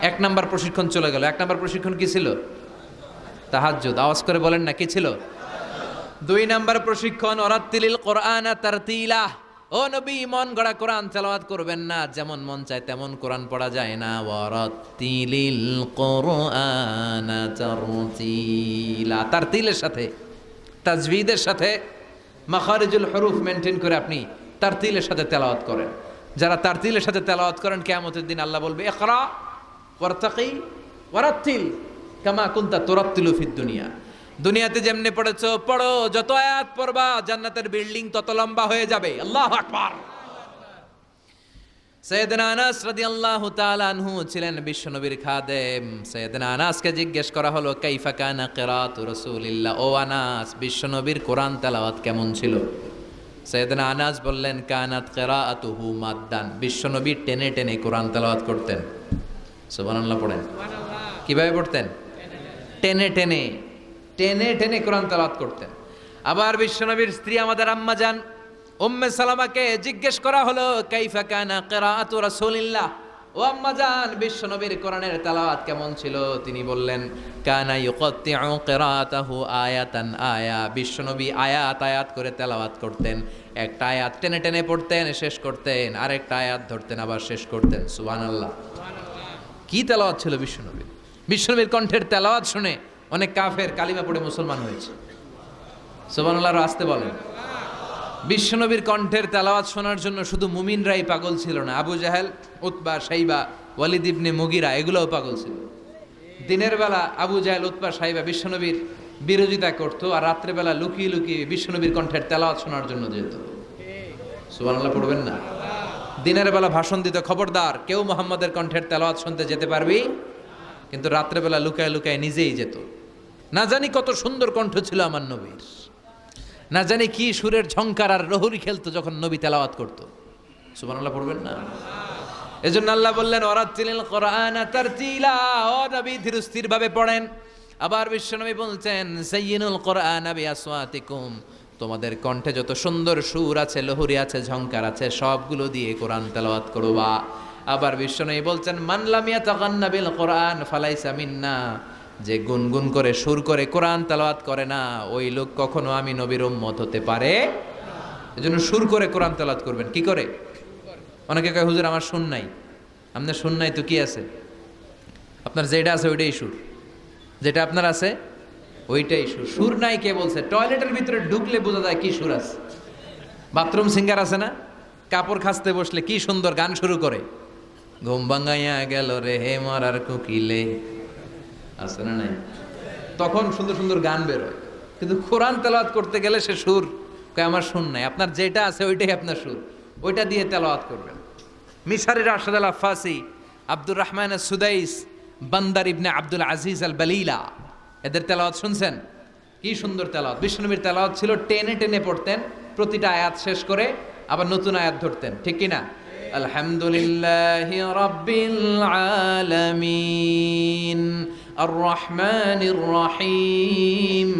এক নাম্বার প্রশিক্ষণ চলে গেল। এক নাম্বার প্রশিক্ষণ কি ছিল? তাহাজ্জুদ। আওয়াজ করে বলেন না, কি ছিল? দুই নাম্বার প্রশিক্ষণ ওয়ারাত্তিলিল কোরআন তারতিলা। ও নবী, মন গড়া কোরআন তেলাওয়াত করবেন না, যেমন মন চায় তেমন কোরআন পড়া যায় না। ওয়ারাত্তিলিল কোরআন তারতিলা, তারতিলের সাথে, তাজবিদের সাথে, মাখারিজুল হুরুফ মেনটেন করে আপনি তারতিলের সাথে তেলাওয়াত করেন। যারা তারতিলের সাথে তেলাওয়াত করেন, কিয়ামতের দিন আল্লাহ বলবে ইকরা ওয়ারতাকি ওয়ারাত্তিল কামা কুনতা তুরাত্তিলু ফিদ দুনিয়া। দুনিয়াতে যেমনি পড়েছো পড়ো, যত আয়াত পড়বা জান্নাতের বিল্ডিং তত লম্বা হয়ে যাবে। আল্লাহু আকবার। সাইয়েদনা আনাস রাদিয়াল্লাহু তাআলা আনহু ছিলেন বিশ্বনবীর খাদেম। সাইয়েদনা আনাসকে জিজ্ঞেস করা হলো কাইফা কানা কিরাআতু রাসূলিল্লাহ, ও আনাস, বিশ্বনবীর কোরআন তেলাওয়াত কেমন ছিল? সাইয়েদনা আনাস বললেন কানাত কিরাআতুহু মাদ্দান, বিশ্বনবী টেনে টেনে কোরআন তেলাওয়াত করতেন। সুবহানাল্লাহ পড়েন। সুবহানাল্লাহ। কিভাবে পড়তেন? টেনে টেনে টেনে টেনে কোরআন তেলাওয়াত করতেন। আবার বিশ্বনবীর স্ত্রী আমাদের আম্মা জান উম্মে সালামাকে জিজ্ঞেস করা হলো কাইফা কানা কিরাআতু রাসূলিল্লাহ, ও আম্মা জান, বিশ্বনবীর কোরআনের তেলাওয়াত কেমন ছিল? তিনি বললেন কানা ইউকাত্তিউ কিরাআতাহু আয়াতান আয়া, বিশ্বনবী আয়াত আয়াত করে তেলাওয়াত করতেন। একটা আয়াত টেনে টেনে পড়তেন, শেষ করতেন, আরেকটা আয়াত ধরতেন, আবার শেষ করতেন। সুবহানাল্লাহ। কি তেলাওয়াত ছিল বিশ্বনবীর! বিশ্বনবীর কণ্ঠের তেলাওয়াত শুনে অনেক কাফের কালিমা পড়ে মুসলমান হয়েছে। সুবহানাল্লাহ আসতে বলেন। বিশ্বনবীর কণ্ঠের তেলাওয়াত শোনার জন্য শুধু মুমিনরাই পাগল ছিল না, আবু জাহেল, উতবা, শাইবা, ওয়ালিদ ইবনে মুগিরা এগুলোও পাগল ছিল। দিনের বেলা আবু জাহেল, উতবা, শাইবা বিশ্বনবীর বিরোধিতা করতো, আর রাত্রে বেলা লুকিয়ে লুকিয়ে বিশ্বনবীর কণ্ঠের তেলাওয়াত শোনার জন্য যেত। সুবহানাল্লাহ পড়বেন না? দিনের বেলা ভাষণ দিত, খবরদার কেউ মুহাম্মাদের কণ্ঠের তেলাওয়াত শুনতে যেতে পারবি, কিন্তু রাত্রে বেলা লুকায় লুকায় নিজেই যেত। না জানি কত সুন্দর কণ্ঠ ছিল আমার নবীর, না জানি কি সুরের ঝংকার আর রহুরি খেলতো যখন নবী তেলাওয়াত করতো। সুবহানাল্লাহ পড়বেন না? এজন্য আল্লাহ বললেন ওয়ারাত্তিলিল কোরআন তারতিলা, ও নবী ধীরস্থির ভাবে পড়েন। আবার বিশ্বনবী বলছেন সাইয়িনুল কোরআন বিআসওয়াতিকুম, তোমাদের কণ্ঠে যত সুন্দর সুর আছে, লহুরি আছে, ঝংকার আছে, সবগুলো দিয়ে কোরআন তেলাওয়াত করবা। আবার বিশ্বনবী বলছেন মান লাম ইয়াতাগান্না বিল কোরআন ফালাইসা মিন্না, যে গুনগুন করে সুর করে কোরআন তেলাওয়াত করে না, ওই লোক কখনো আমি নবীর উম্মত হতে পারে। এজন্য সুর করে কোরআন তেলাওয়াত করবেন। কি করে? অনেকে কয় হুজুর আমার সুর নাই। আপনার সুর নাই তো কি আছে? আপনার যেটা আছে ওইটাই সুর, যেটা আপনার আছে ওইটাই সুর। সুর নাই কে বলছে? টয়লেটের ভিতরে ঢুকলে বোঝা যায় কি সুর আছে। বাথরুম সিঙ্গার আছে না, কাপড় খাসতে বসলে কি সুন্দর গান শুরু করে, ঘুম ভাঙাইয়া গেল রে হে মরার কোকিলে, আছে না নাই? তখন সুন্দর সুন্দর গান বেরোয়। কিন্তু কোরআন তেলাওয়াত করতে গেলে সে সুর কয় আমার সুর নাই। আপনার যেটা আছে ওইটাই আপনার সুর, ওইটা দিয়ে তেলাওয়াত করবেন। মিশরের রাশেদ আল আফাসি, আব্দুর রহমান সুদাইস, বান্দার ইবনে আব্দুল আজিজ আল বালিলা, এদের তেলাওয়াত শুনছেন? কি সুন্দর তেলাওয়াত! বিশ্বনবীর তেলাওয়াত ছিল টেনে টেনে পড়তেন, প্রতিটা আয়াত শেষ করে আবার নতুন আয়াত ধরতেন। ঠিক কি না? আলহামদুলিল্লাহি রাব্বিল আলামিন আর রহমানির রহিম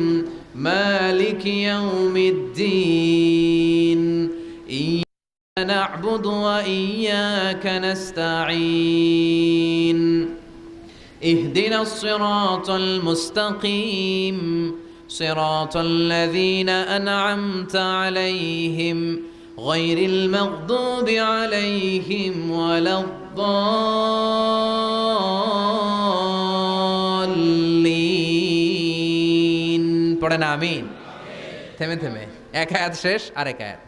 মালিকি ইয়াউমিদ্দিন ইয়্যাকা না'বুদু ওয়া ইয়্যাকা নাস্তাঈন ইহদিনাস সিরাতাল মুস্তাকিম সিরাতাল লাযীনা আন'আমতা আলাইহিম গায়রিল মাগদুবি আলাইহিম ওয়ালাদ-দাল্লিন। পড়েন আমিন। থেমে থেমে এক আয়াত শেষ আরেক আয়াত,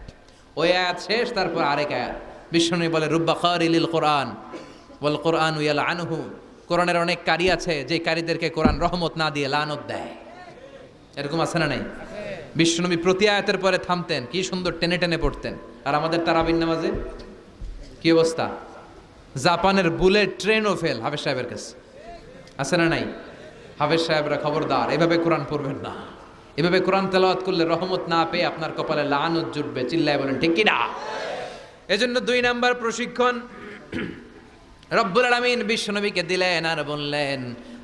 ওই আয়াত শেষ তারপর আরেক আয়াত। বিষ্ণু বলে রুব্বা খারিলিল কোরআন ওয়াল কোরআন ইয়ালআনহু, কোরআনের অনেক কারি আছে যে কারীদেরকে কোরআন রহমত না দিয়ে লানত দেয়। এরকম আছে না নাই? বিশ্বনবী প্রতি আয়াতের পরে থামতেন, কি সুন্দর টেনে টেনে পড়তেন। আর আমাদের তারাবির নামাজে কি অবস্থা? জাপানের বুলেট ট্রেনও ফেল হাফেজ সাহেবের কাছে, আছে না নাই? হাফেজ সাহেবরা খবরদার, এভাবে কোরআন পড়বেন না। এভাবে কোরআন তেলাওয়াত করলে রহমত না পেয়ে আপনার কপালে লানত জুটবে। চিল্লায় বলেন ঠিক কি না? এজন্য 2 নাম্বার প্রশিক্ষণ রব্বুল আলামিন বিশ্বনবীকে দিলেন আর বললেন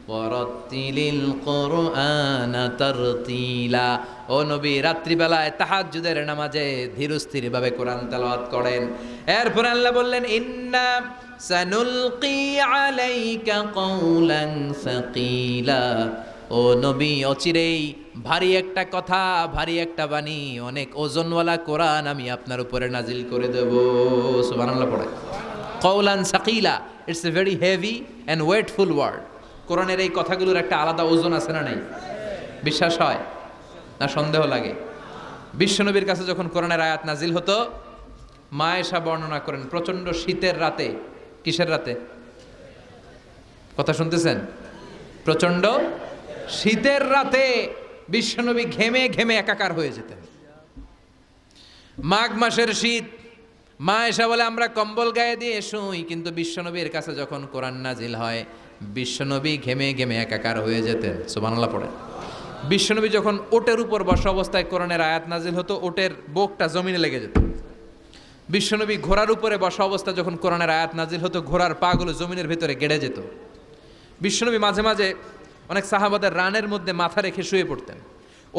ওয়ারাত্তিলিল কুরআনা তারতিলা। ও নবী রাত্রিবেলায় তাহাজ্জুদের নামাজে ধীরস্থিরভাবে কোরআন তেলাওয়াত করেন। এরপর আল্লাহ বললেন ইন্না সানুলকি আলাইকা কওলান সাকিলা। ও নবী অচিরেই ভারী একটা কথা, ভারী একটা বাণী, অনেক ওজনওয়ালা কোরআন আমি আপনার উপরে নাজিল করে দেব। সুবহানাল্লাহ পড়ে। কওলান সাকিলা, it's a very heavy and weightful word. কোরআনের এই কথাগুলোর একটা আলাদা ওজন আছে না নাই? বিশ্বাস হয় না সন্দেহ লাগে? বিশ্বনবীর কাছে যখন কোরআনের আয়াত নাজিল হতো, মা আয়েশা বর্ণনা করেন প্রচন্ড শীতের রাতে। কিসের রাতে? কথা শুনতেছেন? প্রচন্ড শীতের রাতে বিশ্বনবী ঘেমে ঘেমে একাকার হয়ে যেতেন। মাঘ মাসের শীত, মা আয়েশা বলে আমরা কম্বল গায়ে দিয়ে শুই, কিন্তু বিশ্বনবীর কাছে যখন কোরআন নাজিল হয় বিশ্বনবী ঘেমে ঘেমে একাকার হয়ে যেতেন। সুবহানাল্লাহ পড়ে। বিশ্বনবী যখন ওটের উপর বসা অবস্থায় কোরআনের আয়াত নাজিল হতো, ওটের বুকটা জমিনে লেগে যেত। বিশ্বনবী ঘোড়ার উপরে বসা অবস্থায় যখন কোরআনের আয়াত নাজিল হতো, ঘোড়ার পাগুলো জমিনের ভেতরে গেড়ে যেত। বিশ্বনবী মাঝে মাঝে অনেক সাহাবাদের রানের মধ্যে মাথা রেখে শুয়ে পড়তেন।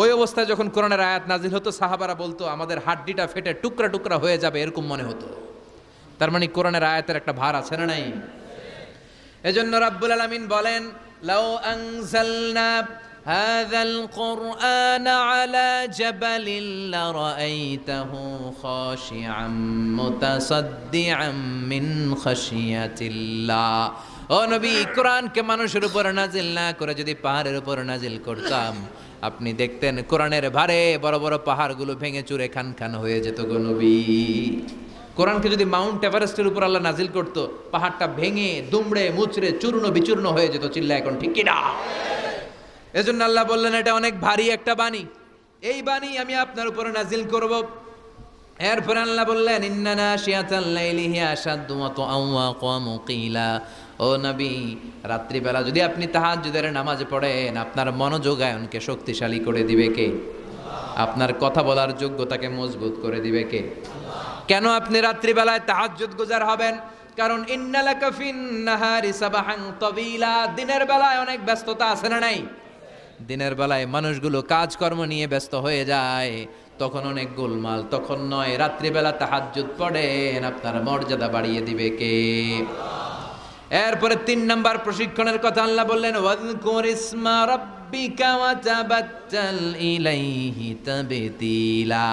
ওই অবস্থায় যখন কোরআনের আয়াত নাজিল হতো, সাহাবারা বলতো আমাদের হাড্ডিটা ফেটে টুকরা টুকরা হয়ে যাবে, এরকম মনে হতো। তার মানে কোরআনের আয়াতের একটা ভার আছে না নাই? এজন্য রাব্বুল আলামিন বলেন লাউ আনজালনা হাযাল কুরআনা আলা জাবালিন লারাআইতাহু খাশিআম মুতাসাদ্দিআম মিন খাশিয়াতিল্লাহ। ও নবী, কোরআনকে মানুষের উপর নাজিল না করে যদি পাহাড়ের উপর নাজিল করতাম, আপনি দেখতেন কোরআনের ভারে বড় বড় পাহাড়গুলো ভেঙে চুরে খান খান হয়ে যেত গো নবী। কোরআনকে যদি মাউন্ট এভারেস্টের উপর আল্লাহ নাজিল করতো, পাহাড়টা ভেঙে দুমড়ে মুচড়ে চূর্ণ বিচূর্ণ হয়ে যেত। চিল্লা এখন ঠিক কিনা? এজন্য আল্লাহ বললেন এটা অনেক ভারী একটা বাণী, এই বাণী আমি আপনার উপরে নাজিল করব। এরপর আল্লাহ বললেন ইন্না নাশিয়াতাল লাইলি হিয়া আশাদ্দু ওয়াতআন ওয়া আকামু কিলা। ও নবী, রাত্রিবেলা যদি আপনি তাহাজ্জুদের নামাজ পড়েন, আপনার মনোযোগায়নকে শক্তিশালী করে দিবে কে? আপনার কথা বলার যোগ্যতাকে মজবুত করে দিবে কে? কেন আপনি রাত্রিবেলায় তাহাজ্জুদ গুজার হবেন? কারণ ইন্নালাকা ফিন নাহারি সাবাহান তাবিলা। দিনের বেলায় অনেক ব্যস্ততা আছে না নাই? দিনের বেলায় মানুষগুলো কাজকর্ম নিয়ে ব্যস্ত হয়ে যায়, তখন অনেক গোলমাল। তখন নয়, রাত্রিবেলা তাহাজ্জুদ পড়েন, আপনার মর্যাদা বাড়িয়ে দিবে কে? এরপরে 3 নাম্বার প্রশিক্ষণের কথা আল্লাহ বললেন ওয়াযকুর ইসমা রাব্বিকা ওয়া তাবাত্তাল ইলাইহি তাবতিলা।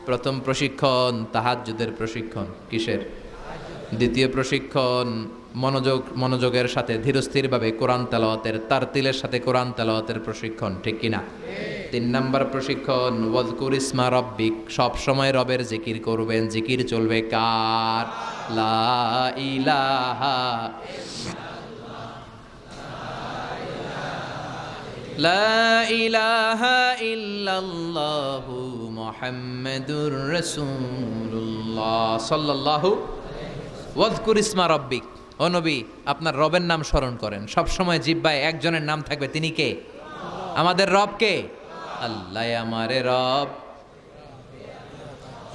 প্রথম প্রশিক্ষণ তাহাজ্জুদের প্রশিক্ষণ। কিসের? দ্বিতীয় প্রশিক্ষণ মনোযোগের সাথে ধীরস্থিরভাবে কোরআন তেলাওয়াতের, তারতিলের সাথে কোরআন তেলাওয়াতের প্রশিক্ষণ। ঠিক কিনা? 3 নাম্বার প্রশিক্ষণ ওয়াযকুর ইসমা রাব্বিক। সব সময় রবের জিকির করবেন। জিকির চলবে কার? লা ইলাহা লা ইলাহা ইল্লাল্লাহু মুহাম্মাদুর রাসূলুল্লাহ সাল্লাল্লাহু। ওয়াযকুর ইসমা রাব্বিক। ও নবী, আপনার রবের নাম স্মরণ করেন। সব সময় জিহ্বায় একজনের নাম থাকবে। তিনি কে? আমাদের রব কে? আল্লাহ আমারে রব,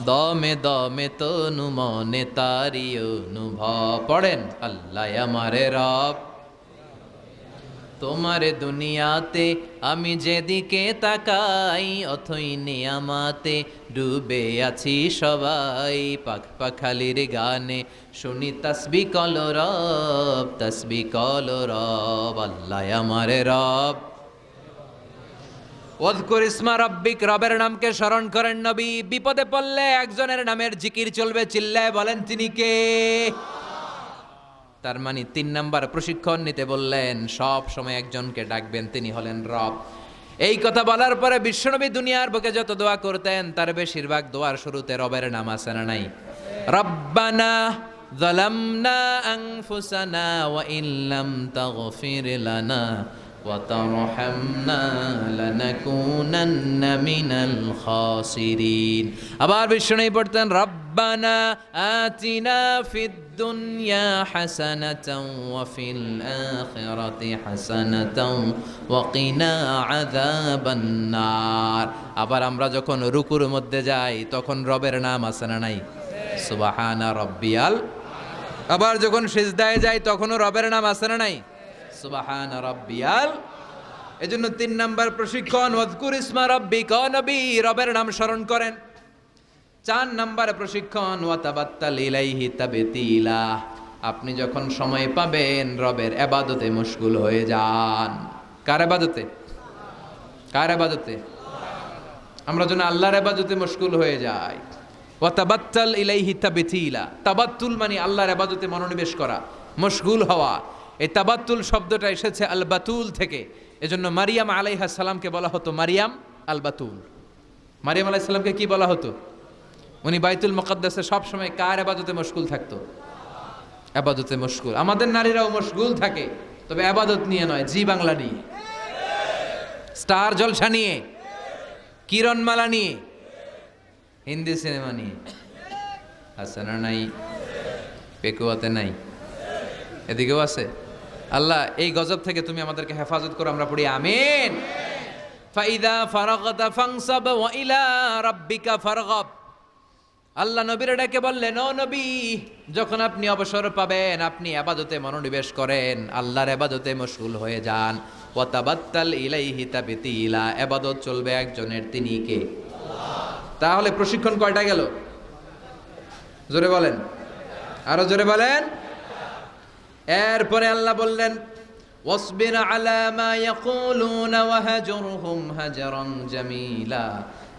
দমে দমে তনু মনে তারি অনুভব। পড়েন আল্লাহ আমারে রব, তোমারে দুনিয়াতে আমি যেদিকে তাকাই, অথই নিয়ামাতে ডুবে আছি সবাই। পাখ পাখালির গানে শুনি তাসবিহ কলরব, তাসবিহ কলরব। আল্লাহ আমারে রব। ওয়াযকুর ইসমা রাব্বিক। রবের নামকে স্মরণ করেন নবী। বিপদে পড়লে একজনের নামের জিকির চলবে। চিল্লায় বলেন তিনি কে? তার মানে 3 নাম্বার প্রশিক্ষণ নিতে বললেন, সব সময় একজনকে ডাকবেন, তিনি হলেন রব। এই কথা বলার পরে বিশ্বনবী দুনিয়ার বুকে যত দোয়া করতেন, তার বেশিরভাগ দোয়ার শুরুতে রবের নাম আছে না নাই? রব্বানা যালামনা আনফুসানা ওয়া ইল্লাম তাগফির লানা ওয়া তারহামনা লানাকুনান্না মিনাল খাসিরিন। আবার বিশ্বনবী পড়তেন রব্বানা আতিনা ফিদ দুনিয়া হাসানাতাও ওয়া ফিল আখিরাতি হাসানাতাও ওয়া কিনা আযাবান নার। আবার আমরা যখন রুকুর মধ্যে যাই, তখন রবের নাম আছে না নাই? সুবহানা রাব্বিয়াল। আবার যখন সিজদায় যাই, তখনও রবের নাম আছে না নাই? সুবহান রাব্বিয়াল। এজন্য 3 নাম্বার প্রশিক্ষণ, ওয়াজকুর ইসমা রাব্বিকা, নবী রবের নাম স্মরণ করেন। 4 নাম্বার প্রশিক্ষণ, ওয়াতাবাত্তাল ইলাইহি তাবতিলা, আপনি যখন সময় পাবেন রবের ইবাদতে মশগুল হয়ে যান। কার ইবাদতে? কার ইবাদতে? আমরা যেন আল্লাহর ইবাদতে মশগুল হয়ে যাই। ওয়াতাবাত্তাল ইলাইহি তাবতিলা, তাবাত্তুল মানে আল্লাহর ইবাদতে মনোনিবেশ করা, মশগুল হওয়া। এই তাবাত্তুল শব্দটা এসেছে আল বাতুল থেকে। এজন্য মারিয়াম আলাইহিস সালামকে বলা হতো মারিয়াম আল বাতুল। মারিয়াম আলাইহিস সালামকে কি বলা হতো? উনি বাইতুল মুকাদ্দাসে সব সময় কার ইবাদতে মশগুল থাকতো? ইবাদতে মশগুল। আমাদের নারীরাও মশগুল থাকে, তবে ইবাদত নিয়ে নয়, জি বাংলা নিয়ে, স্টার জলসা নিয়ে, কিরণমালা নিয়ে, হিন্দি সিনেমা নিয়ে। আছে না নাই? পেকুয়াতে নাই, এদিকেও আছে। আল্লাহ এই গজব থেকে তুমি আমাদেরকে হেফাজত করো, আমরা পড়ি আমিন। ফাইদা ফারাগতা ফানসাব ওয়া ইলা রাব্বিকা ফারগাব। আল্লাহ নবীর ডেকে বললেন, ও নবী, যখন আপনি অবসর পাবেন আপনি ইবাদতে মনোনিবেশ করেন, আল্লাহর ইবাদতে মশগুল হয়ে যান। ওয়া তাবাত্তাল ইলাইহি তাবতিলা, ইবাদত চলবে একজনের, তিনি কে? তাহলে প্রশিক্ষণ কয়টা গেল? জোরে বলেন, আরো জোরে বলেন। এরপরে আল্লাহ বললেন, ওয়াসবির আলা মা ইয়াকুলুনা ওয়াহজুরহুম হাজরান জামিলা।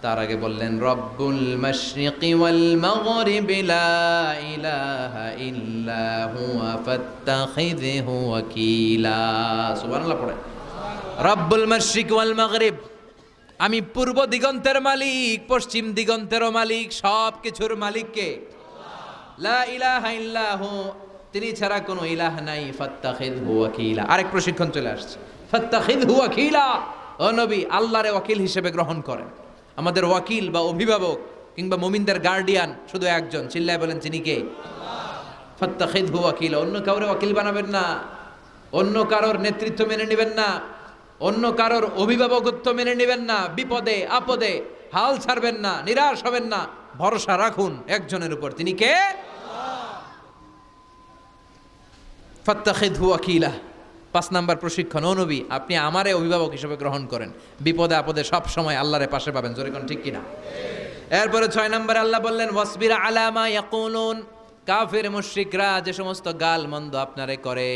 তার আগে বললেন, রব্বুল মাশরিকি ওয়াল মাগরিবি লা ইলাহা ইল্লা হুয়া ফাত্তাখিযহু ওয়াকিলা। সুবহানাল্লাহ পড়ে। রব্বুল মাশরিক ওয়াল মাগরিব, আমি পূর্ব দিগন্তের মালিক, পশ্চিম দিগন্তেরও মালিক, সব কিছুর মালিক কে? লা ইলাহা ইল্লাহু, তিনি ছাড়া কোনো ইলাহ নাই। ফাত্তাখিযহু ওয়াকিলা। আরেক প্রশিক্ষণ চলে আসছে, ফাত্তাখিযহু ওয়াকিলা। ও নবী, আল্লাহরে ওয়াকিল হিসেবে গ্রহণ করেন। আমাদের ওয়াকিল বা অভিভাবক কিংবা মুমিনদের গার্ডিয়ান শুধু একজন, চিল্লায় বলেন তিনি কে? ফাত্তাখিযহু ওয়াকিলা। অন্য কাউরে ওয়াকিল বানাবেন না, অন্য কারোর নেতৃত্ব মেনে নেবেন না, অন্য কারোর অভিভাবকত্ব মেনে নেবেন না। বিপদে আপদে হাল ছাড়বেন না, নিরাশ হবেন না, ভরসা রাখুন একজনের উপর, তিনি কে? ফাত্তাখিযহু ওয়াকিলা। 5 নাম্বার প্রশিক্ষণ, ও নবী, আপনি আমারে অভিভাবক হিসেবে গ্রহণ করেন, বিপদে আপদে সব সময় আল্লাহরে পাশে পাবেন। জোরে কোন ঠিক কিনা? এরপরে 6 নম্বরে আল্লাহ বললেন, ওয়াসবির আলা মা ইয়াকুলুন। কাফের মুশরিকরা যে সমস্ত গাল মন্দ আপনারে করে,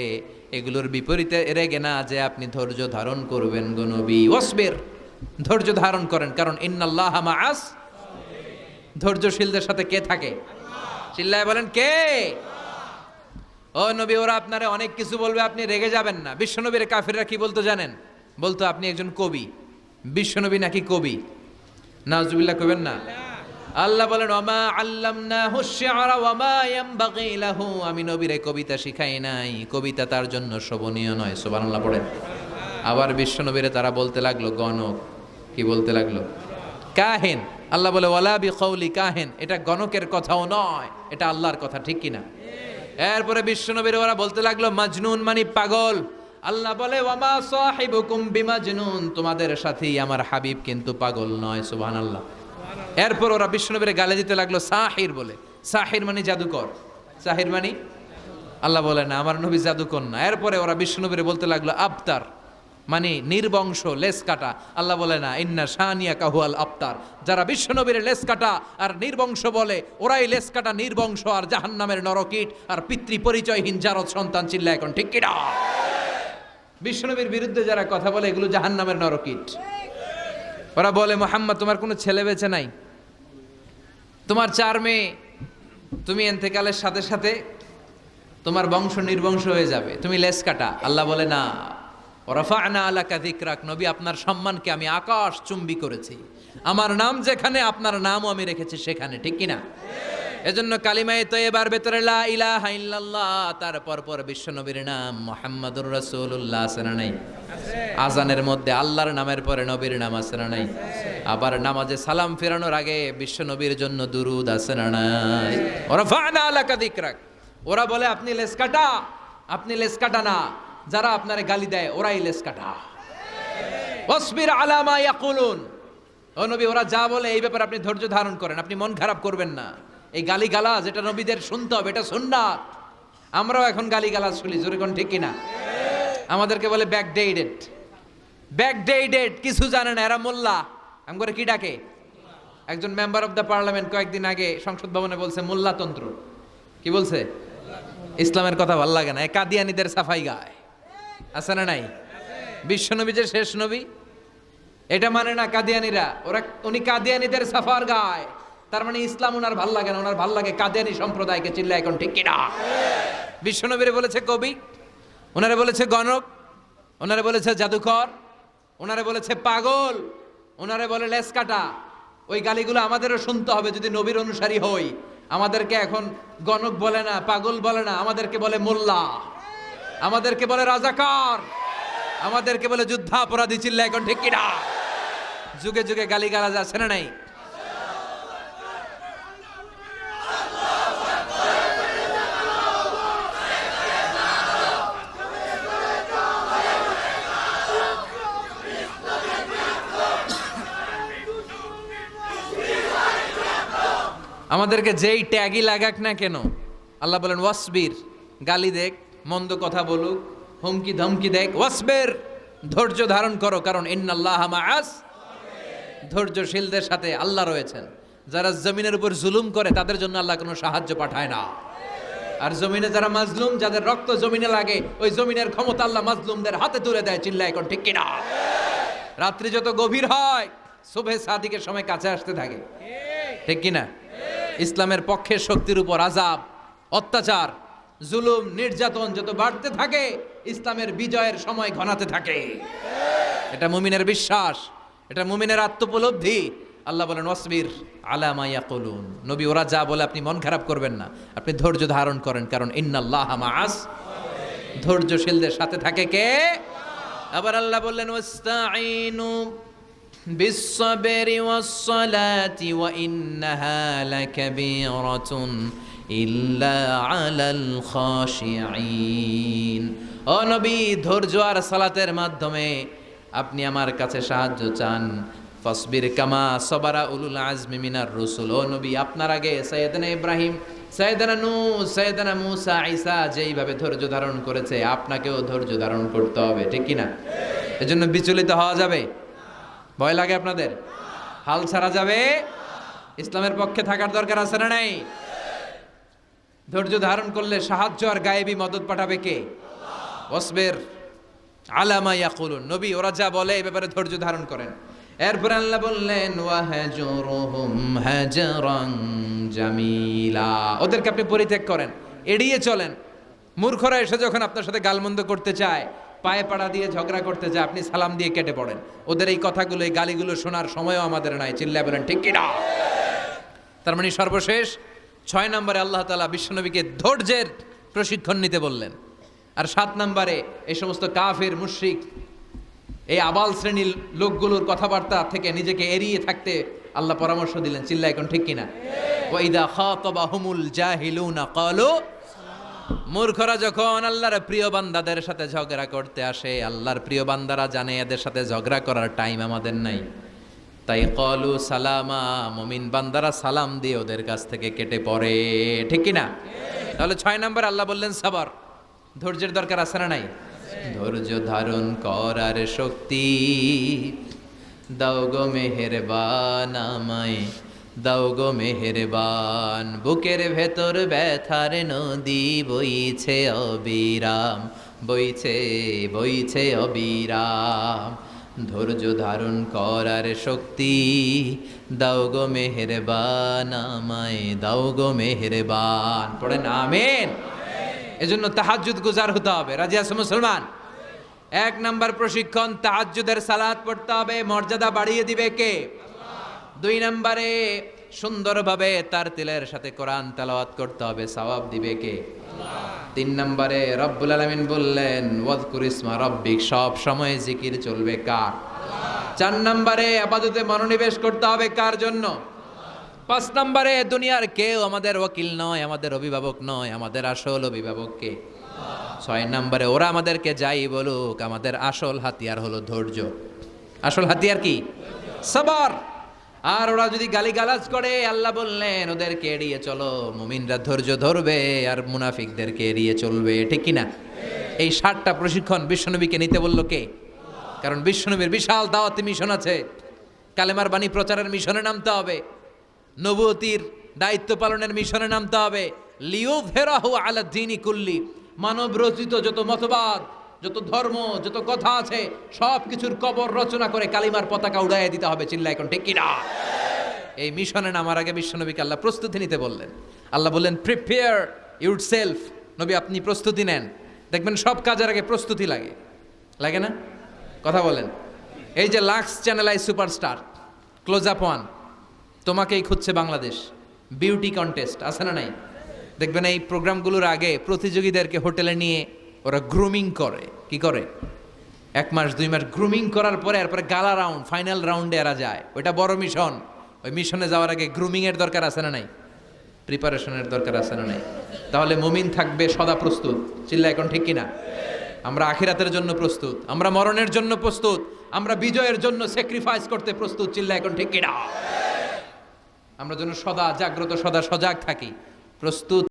এগুলোর বিপরীতে রেগে না যে আপনি ধৈর্য ধারণ করবেন গো নবী। ওয়াসবির, ধৈর্য ধারণ করেন, কারণ ইন্নাল্লাহা মাআস। ধৈর্যশীলদের সাথে কে থাকে? চিল্লায় বলেন কে? ও নবী, ওরা আপনারে অনেক কিছু বলবে, আপনি রেগে যাবেন না। বিশ্বনবীর কাফিররা কি বলতো জানেন? বলতো আপনি একজন কবি। বিশ্বনবী নাকি কবি? নাউজুবিল্লাহ কইবেন না। আল্লাহ বলেন, ওমা আল্লামনাহু শি'রা ওয়া মা ইয়ানবাগি লাহু, আমি নবীরে কবিতা শিখাই নাই, কবিতা তার জন্য শোভনীয় নয়। সুবহানাল্লাহ পড়েন। আবার বিশ্বনবীরে তারা বলতে লাগলো গণক। কি বলতে লাগলো? কাহিন। আল্লাহ বলে, ওয়ালা বিকাউলি কাহিন, এটা গণকের কথাও নয়, এটা আল্লাহর কথা, ঠিক কিনা? এরপরে বিশ্বনবীর ওরা বলতে লাগলো মাজনুন, মানে পাগল। আল্লাহ বলে, ওয়ামা সাহিবুকুম বিমাজনুন, তোমাদের সাথী আমার হাবিব কিন্তু পাগল নয়। সুবহানাল্লাহ। এরপর ওরা বিশ্বনবীর গালে দিতে লাগলো সাহির বলে। সাহির মানে জাদুকর। সাহির মানে? আল্লাহ বলে না, আমার নবী জাদুকর না। এরপরে ওরা বিশ্বনবীর বলতে লাগলো আবতার, মানে নির্বংশ, লেস কাটা। আল্লাহ বলে না, ইন্না শানিয়াকা হুয়াল আবতার। যারা বিশ্বনবীর লেস কাটা আর নির্বংশ বলে, ওরাই লেস কাটা, নির্বংশ আর জাহান্নামের নরকীট আর পিতৃ পরিচয়হীন জারদ সন্তান। চিল্লা এখন ঠিক কিনা? বিশ্বনবীর বিরুদ্ধে যারা কথা বলে, এগুলো জাহান্নামের নরকীট। ওরা বলে, মুহাম্মদ তোমার কোনো ছেলে বেঁচে নাই, তোমার 4 মেয়ে, তুমি এন্তেকালের সাথে সাথে তোমার বংশ নির্বংশ হয়ে যাবে, তুমি লেস কাটা। আল্লাহ বলে না, ওরাফা'না আলাকা যিকরাক, নবী আপনার সম্মানকে আমি আকাশ চুম্বি করেছি, আমার নাম যেখানে আপনার নামও আমি রেখেছি সেখানে, ঠিক কিনা? এজন্য কালিমায়ে তয়্যিবার ভেতরে লা ইলাহা ইল্লাল্লাহ, তারপর পর বিশ্বনবীর নাম মুহাম্মাদুর রাসূলুল্লাহ আছে না নাই? আজানের মধ্যে আল্লাহর নামের পরে নবীর নাম আছে না নাই? আবার নামাজে সালাম ফেরানোর আগে বিশ্বনবীর জন্য দুরূদ আছে না নাই? ওরাফা'না আলাকা যিকরাক। ওরা বলে আপনি লেস কাটা, আপনি লেস কাটা না, যারা আপনারে গালি দেয় ওরাই লেস কাটা। ওয়াসবির আলা মা ইয়াকুলুন, ও নবী ওরা যা বলে এই ব্যাপারে আপনি ধৈর্য ধারণ করেন, আপনি মন খারাপ করবেন না। এই গালি গালাজ এটা নবীদের শুনতে হবে, এটা সুন্নাত। আমরাও এখন গালি গালাজ শুনি, জোরে কোন ঠিক কিনা? আমাদেরকে বলে ব্যাকডেটেড, ব্যাকডেটেড, কিছু জানে না, এরা মোল্লা। আমি করে কি ডাকে? একজন মেম্বার অফ দ্য পার্লামেন্ট কয়েকদিন আগে সংসদ ভবনে বলছে মোল্লাতন্ত্র। কি বলছে? ইসলামের কথা ভাল লাগে না, কাদিয়ানীদের সাফাই গায়। আছে না নাই? বিশ্বনবী যে শেষ নবী, এটা মানে না কাদিয়ানীরা। উনি কাদিয়ানীদের সাফার গায়, তার মানে ইসলাম ওনার ভাল লাগে না, ওনার ভাল লাগে কাদিয়ানী সম্প্রদায়কে। চিল্লা এখন ঠিক কিনা? বিশ্বনবীরে বলেছে কবি, ওনারে বলেছে গণক, ওনারে বলেছে জাদুকর, ওনারে বলেছে পাগল, ওনারে বলে লেস কাটা। ওই গালিগুলো আমাদেরও শুনতে হবে যদি নবীর অনুসারী হই। আমাদেরকে এখন গণক বলে না, পাগল বলে না, আমাদেরকে বলে মোল্লা, আমাদেরকে বলে রাজাকার, আমাদেরকে বলে যুদ্ধাপরাধী। চিল্লা এখন ঠিক কিনা? যুগে যুগে গালিগালাজ আছে না নাই? আমাদেরকে যেই ট্যাগই লাগাক না কেন, আল্লাহ বলেন ওয়াসবির, গালি দেখ, মন্দ কথা বলুক, হুমকি ধমকি দেখ, ওয়াসবির, ধৈর্য ধারণ করো, কারণ ইন্নাল্লাহা মাআস, ধৈর্যশীলদের সাথে আল্লাহ রয়েছেন। যারা জমিনের উপর জুলুম করে তাদের জন্য আল্লাহ কোনো সাহায্য পাঠায় না। আর জমিনে যারা মাজলুম, যাদের রক্ত জমিনে লাগে, ওই জমিনের ক্ষমতা আল্লাহ মাজলুমদের হাতে তুলে দেয়। চিল্লা এখন ঠিক কিনা? রাত্রি যত গভীর হয়, সুবহে সাদিকের সময় কাছে আসতে থাকে, ঠিক কিনা? ইসলামের পক্ষের শক্তির উপর আযাব, অত্যাচার, জুলুম, নির্যাতন যত বাড়তে থাকে, ইসলামের বিজয়ের সময় ঘনাতে থাকে। এটা মুমিনের বিশ্বাস, এটা মুমিনের আত্মোপলব্ধি। আল্লাহ বলেন ওয়াসবির আলা মা ইয়াকুলুন, নবী ওরা যা বলে আপনি মন খারাপ করবেন না, আপনি ধৈর্য ধারণ করেন, কারণ ইন্নাল্লাহা মাআস, ধৈর্যশীলদের সাথে থাকে কে? আবার আল্লাহ বললেন ওয়াস্তাঈনু বিস-সাবরি ওয়াস-সালাতি ওয়া ইন্নাহা লাকাবীরাতুন ইল্লা আলাল খাশিঈন। ও নবী, ধৈর্য আর সালাতের মাধ্যমে আপনি আমার কাছে সাহায্য চান। ফাসবির কামা সাবারা উলুল আজমি মিনার রুসুল। ও নবী, আপনার আগে সাইয়েদনা ইব্রাহিম, সাইয়েদনা নূহ, সাইয়েদনা মূসা, ঈসা যেইভাবে ধৈর্য ধারণ করেছে, আপনাকেও ধৈর্য ধারণ করতে হবে, ঠিক কিনা? এজন্য বিচলিত হওয়া যাবে? ভয় লাগে আপনাদের? হাল ছাড়া যাবে? ইসলামের পক্ষে থাকার দরকার আছে না নাই? ধৈর্য ধারণ করলে সাহায্য আর গায়েবী মদত পাঠাবে কে? ওয়াসবির আলা মা ইয়াকুলুন, নবী ওরা যা বলে এই ব্যাপারে ধৈর্য ধারণ করেন। এরপর আল্লাহ বললেন ওয়াহজুরহুম হাজরান জামিলা, ওদেরকে আপনি পরিত্যাগ করেন, এড়িয়ে চলেন। মূর্খরা এসে যখন আপনার সাথে গালমন্দ করতে চায়, পায়ে পাড়া দিয়ে ঝগড়া করতে যায়, আপনি সালাম দিয়ে কেটে পড়েন। ওদের এই কথাগুলো, এই গালিগুলো শোনার সময়ও আমাদের নাই। চিল্লায় বলেন ঠিক কিনা? তার মানে সর্বশেষ 6 নম্বরে আল্লাহ তাআলা বিশ্বনবীকে ধৈর্যের প্রশিক্ষণ নিতে বললেন। আর 7 নম্বরে এই সমস্ত কাফের, মুশরিক, এই আবাল শ্রেণীর লোকগুলোর কথাবার্তা থেকে নিজেকে এড়িয়ে থাকতে আল্লাহ পরামর্শ দিলেন। চিল্লা এখন ঠিক কিনা? ওয়া ইযা খাতাবাহুমুল জাহিলুনা ক্বালু, মূর্খরা যখন আল্লাহর প্রিয় বান্দাদের সাথে ঝগড়া করতে আসে, আল্লাহর প্রিয় বান্দারা জানে এদের সাথে ঝগড়া করার টাইম আমাদের নাই, তাই ক্বালু সালামা, মুমিন বান্দারা সালাম দিয়ে ওদের কাছ থেকে কেটে পড়ে, ঠিক কিনা? তাহলে 6 নম্বর আল্লাহ বললেন সবর, ধৈর্যের দরকার আছে না নাই? ধৈর্য ধারণ করার শক্তি দাও গো মেহেরবান, আমায় দাও গো মেহেরবান। বুকের ভেতর ব্যথার নদী বইছে অবিরাম, বইছে বইছে অবিরাম। ধৈর্য ধারণ করার শক্তি দাও গো মেহেরবান, আমায় দাও গো মেহেরবান। পড়েন আমিন। এজন্য তাহাজ্জুদ গুজার হতে হবে। রাজি আছো মুসলমান? 1 নাম্বার প্রশিক্ষণ, তাহাজ্জুদের সালাত পড়তে হবে। মর্যাদা বাড়িয়ে দিবে কে? 2 নম্বরে সুন্দরভাবে তার তিলের সাথে কোরআন তেলাওয়াত করতে হবে, সওয়াব দিবে কে? 3 নম্বরে রব্বুল আলামিন বললেন ওয়াজকুর ইসমা রাব্বিক, সব সময় জিকির চলবে কার? 4 নম্বরে ইবাদতে মনোনিবেশ করতে হবে কার জন্য? 5 নম্বরে দুনিয়ার কেউ আমাদের ওয়াকিল নয়, আমাদের অভিভাবক নয়, আমাদের আসল অভিভাবক কে? 6 নম্বরে ওরা আমাদেরকে যাই বলুক, আমাদের আসল হাতিয়ার হলো ধৈর্য। আসল হাতিয়ার কি? সবর। আর ওরা যদি গালিগালাজ করে, আল্লাহ বললেন ওদেরকে এড়িয়ে চলো। মুমিনরা ধৈর্য ধরবে আর মুনাফিকদেরকে এড়িয়ে চলবে, ঠিক কিনা? এই 60টা প্রশিক্ষণ বিশ্বনবীকে নিতে বলল কে? কারণ বিশ্বনবীর বিশাল দাওয়াতি মিশন আছে। কালেমার বাণী প্রচারের মিশনে নামতে হবে, নবুয়তির দায়িত্ব পালনের মিশনে নামতে হবে। লিয়ুযহিরাহু আলা দ্বীনি কুল্লি, মানব রচিত যত মতবাদ, যত ধর্ম, যত কথা আছে সব কিছুর কবর রচনা করে কালিমার পতাকা উড়াইয়ে দিতে হবে। চিল্লা এখন ঠিক কিনা? এই মিশনে নামার আগে বিশ্বনবীকে আল্লাহ প্রস্তুতি নিতে বললেন। আল্লাহ বললেন প্রিপেয়ার ইউরসেলফ। নবী আপনি প্রস্তুতি নেন। দেখবেন সব কাজের আগে প্রস্তুতি লাগে, লাগে না? কথা বলেন। এই যে Lux channel I superstar, close up one, তোমাকেই খুঁজছে বাংলাদেশ, বিউটি কন্টেস্ট আছে না নাই? দেখবেন এই প্রোগ্রামগুলোর আগে প্রতিযোগীদেরকে হোটেলে নিয়ে ওরা গ্রুমিং করে। কি করে? 1 মাস 2 মাস গ্রুমিং করার পরে এরপরে গালা রাউন্ড, ফাইনাল রাউন্ডে এরা যায়। ওইটা বড় মিশন। ওই মিশনে যাওয়ার আগে গ্রুমিং এর দরকার আছে না নাই? প্রিপারেশনের দরকার আছে না নাই? তাহলে মুমিন থাকবে সদা প্রস্তুত। চিল্লা এখন ঠিক কিনা? আমরা আখিরাতের জন্য প্রস্তুত, আমরা মরণের জন্য প্রস্তুত, আমরা বিজয়ের জন্য স্যাক্রিফাইস করতে প্রস্তুত। চিল্লা এখন ঠিক কিনা? আমরা যেন সদা জাগ্রত, সদা সজাগ থাকি, প্রস্তুত।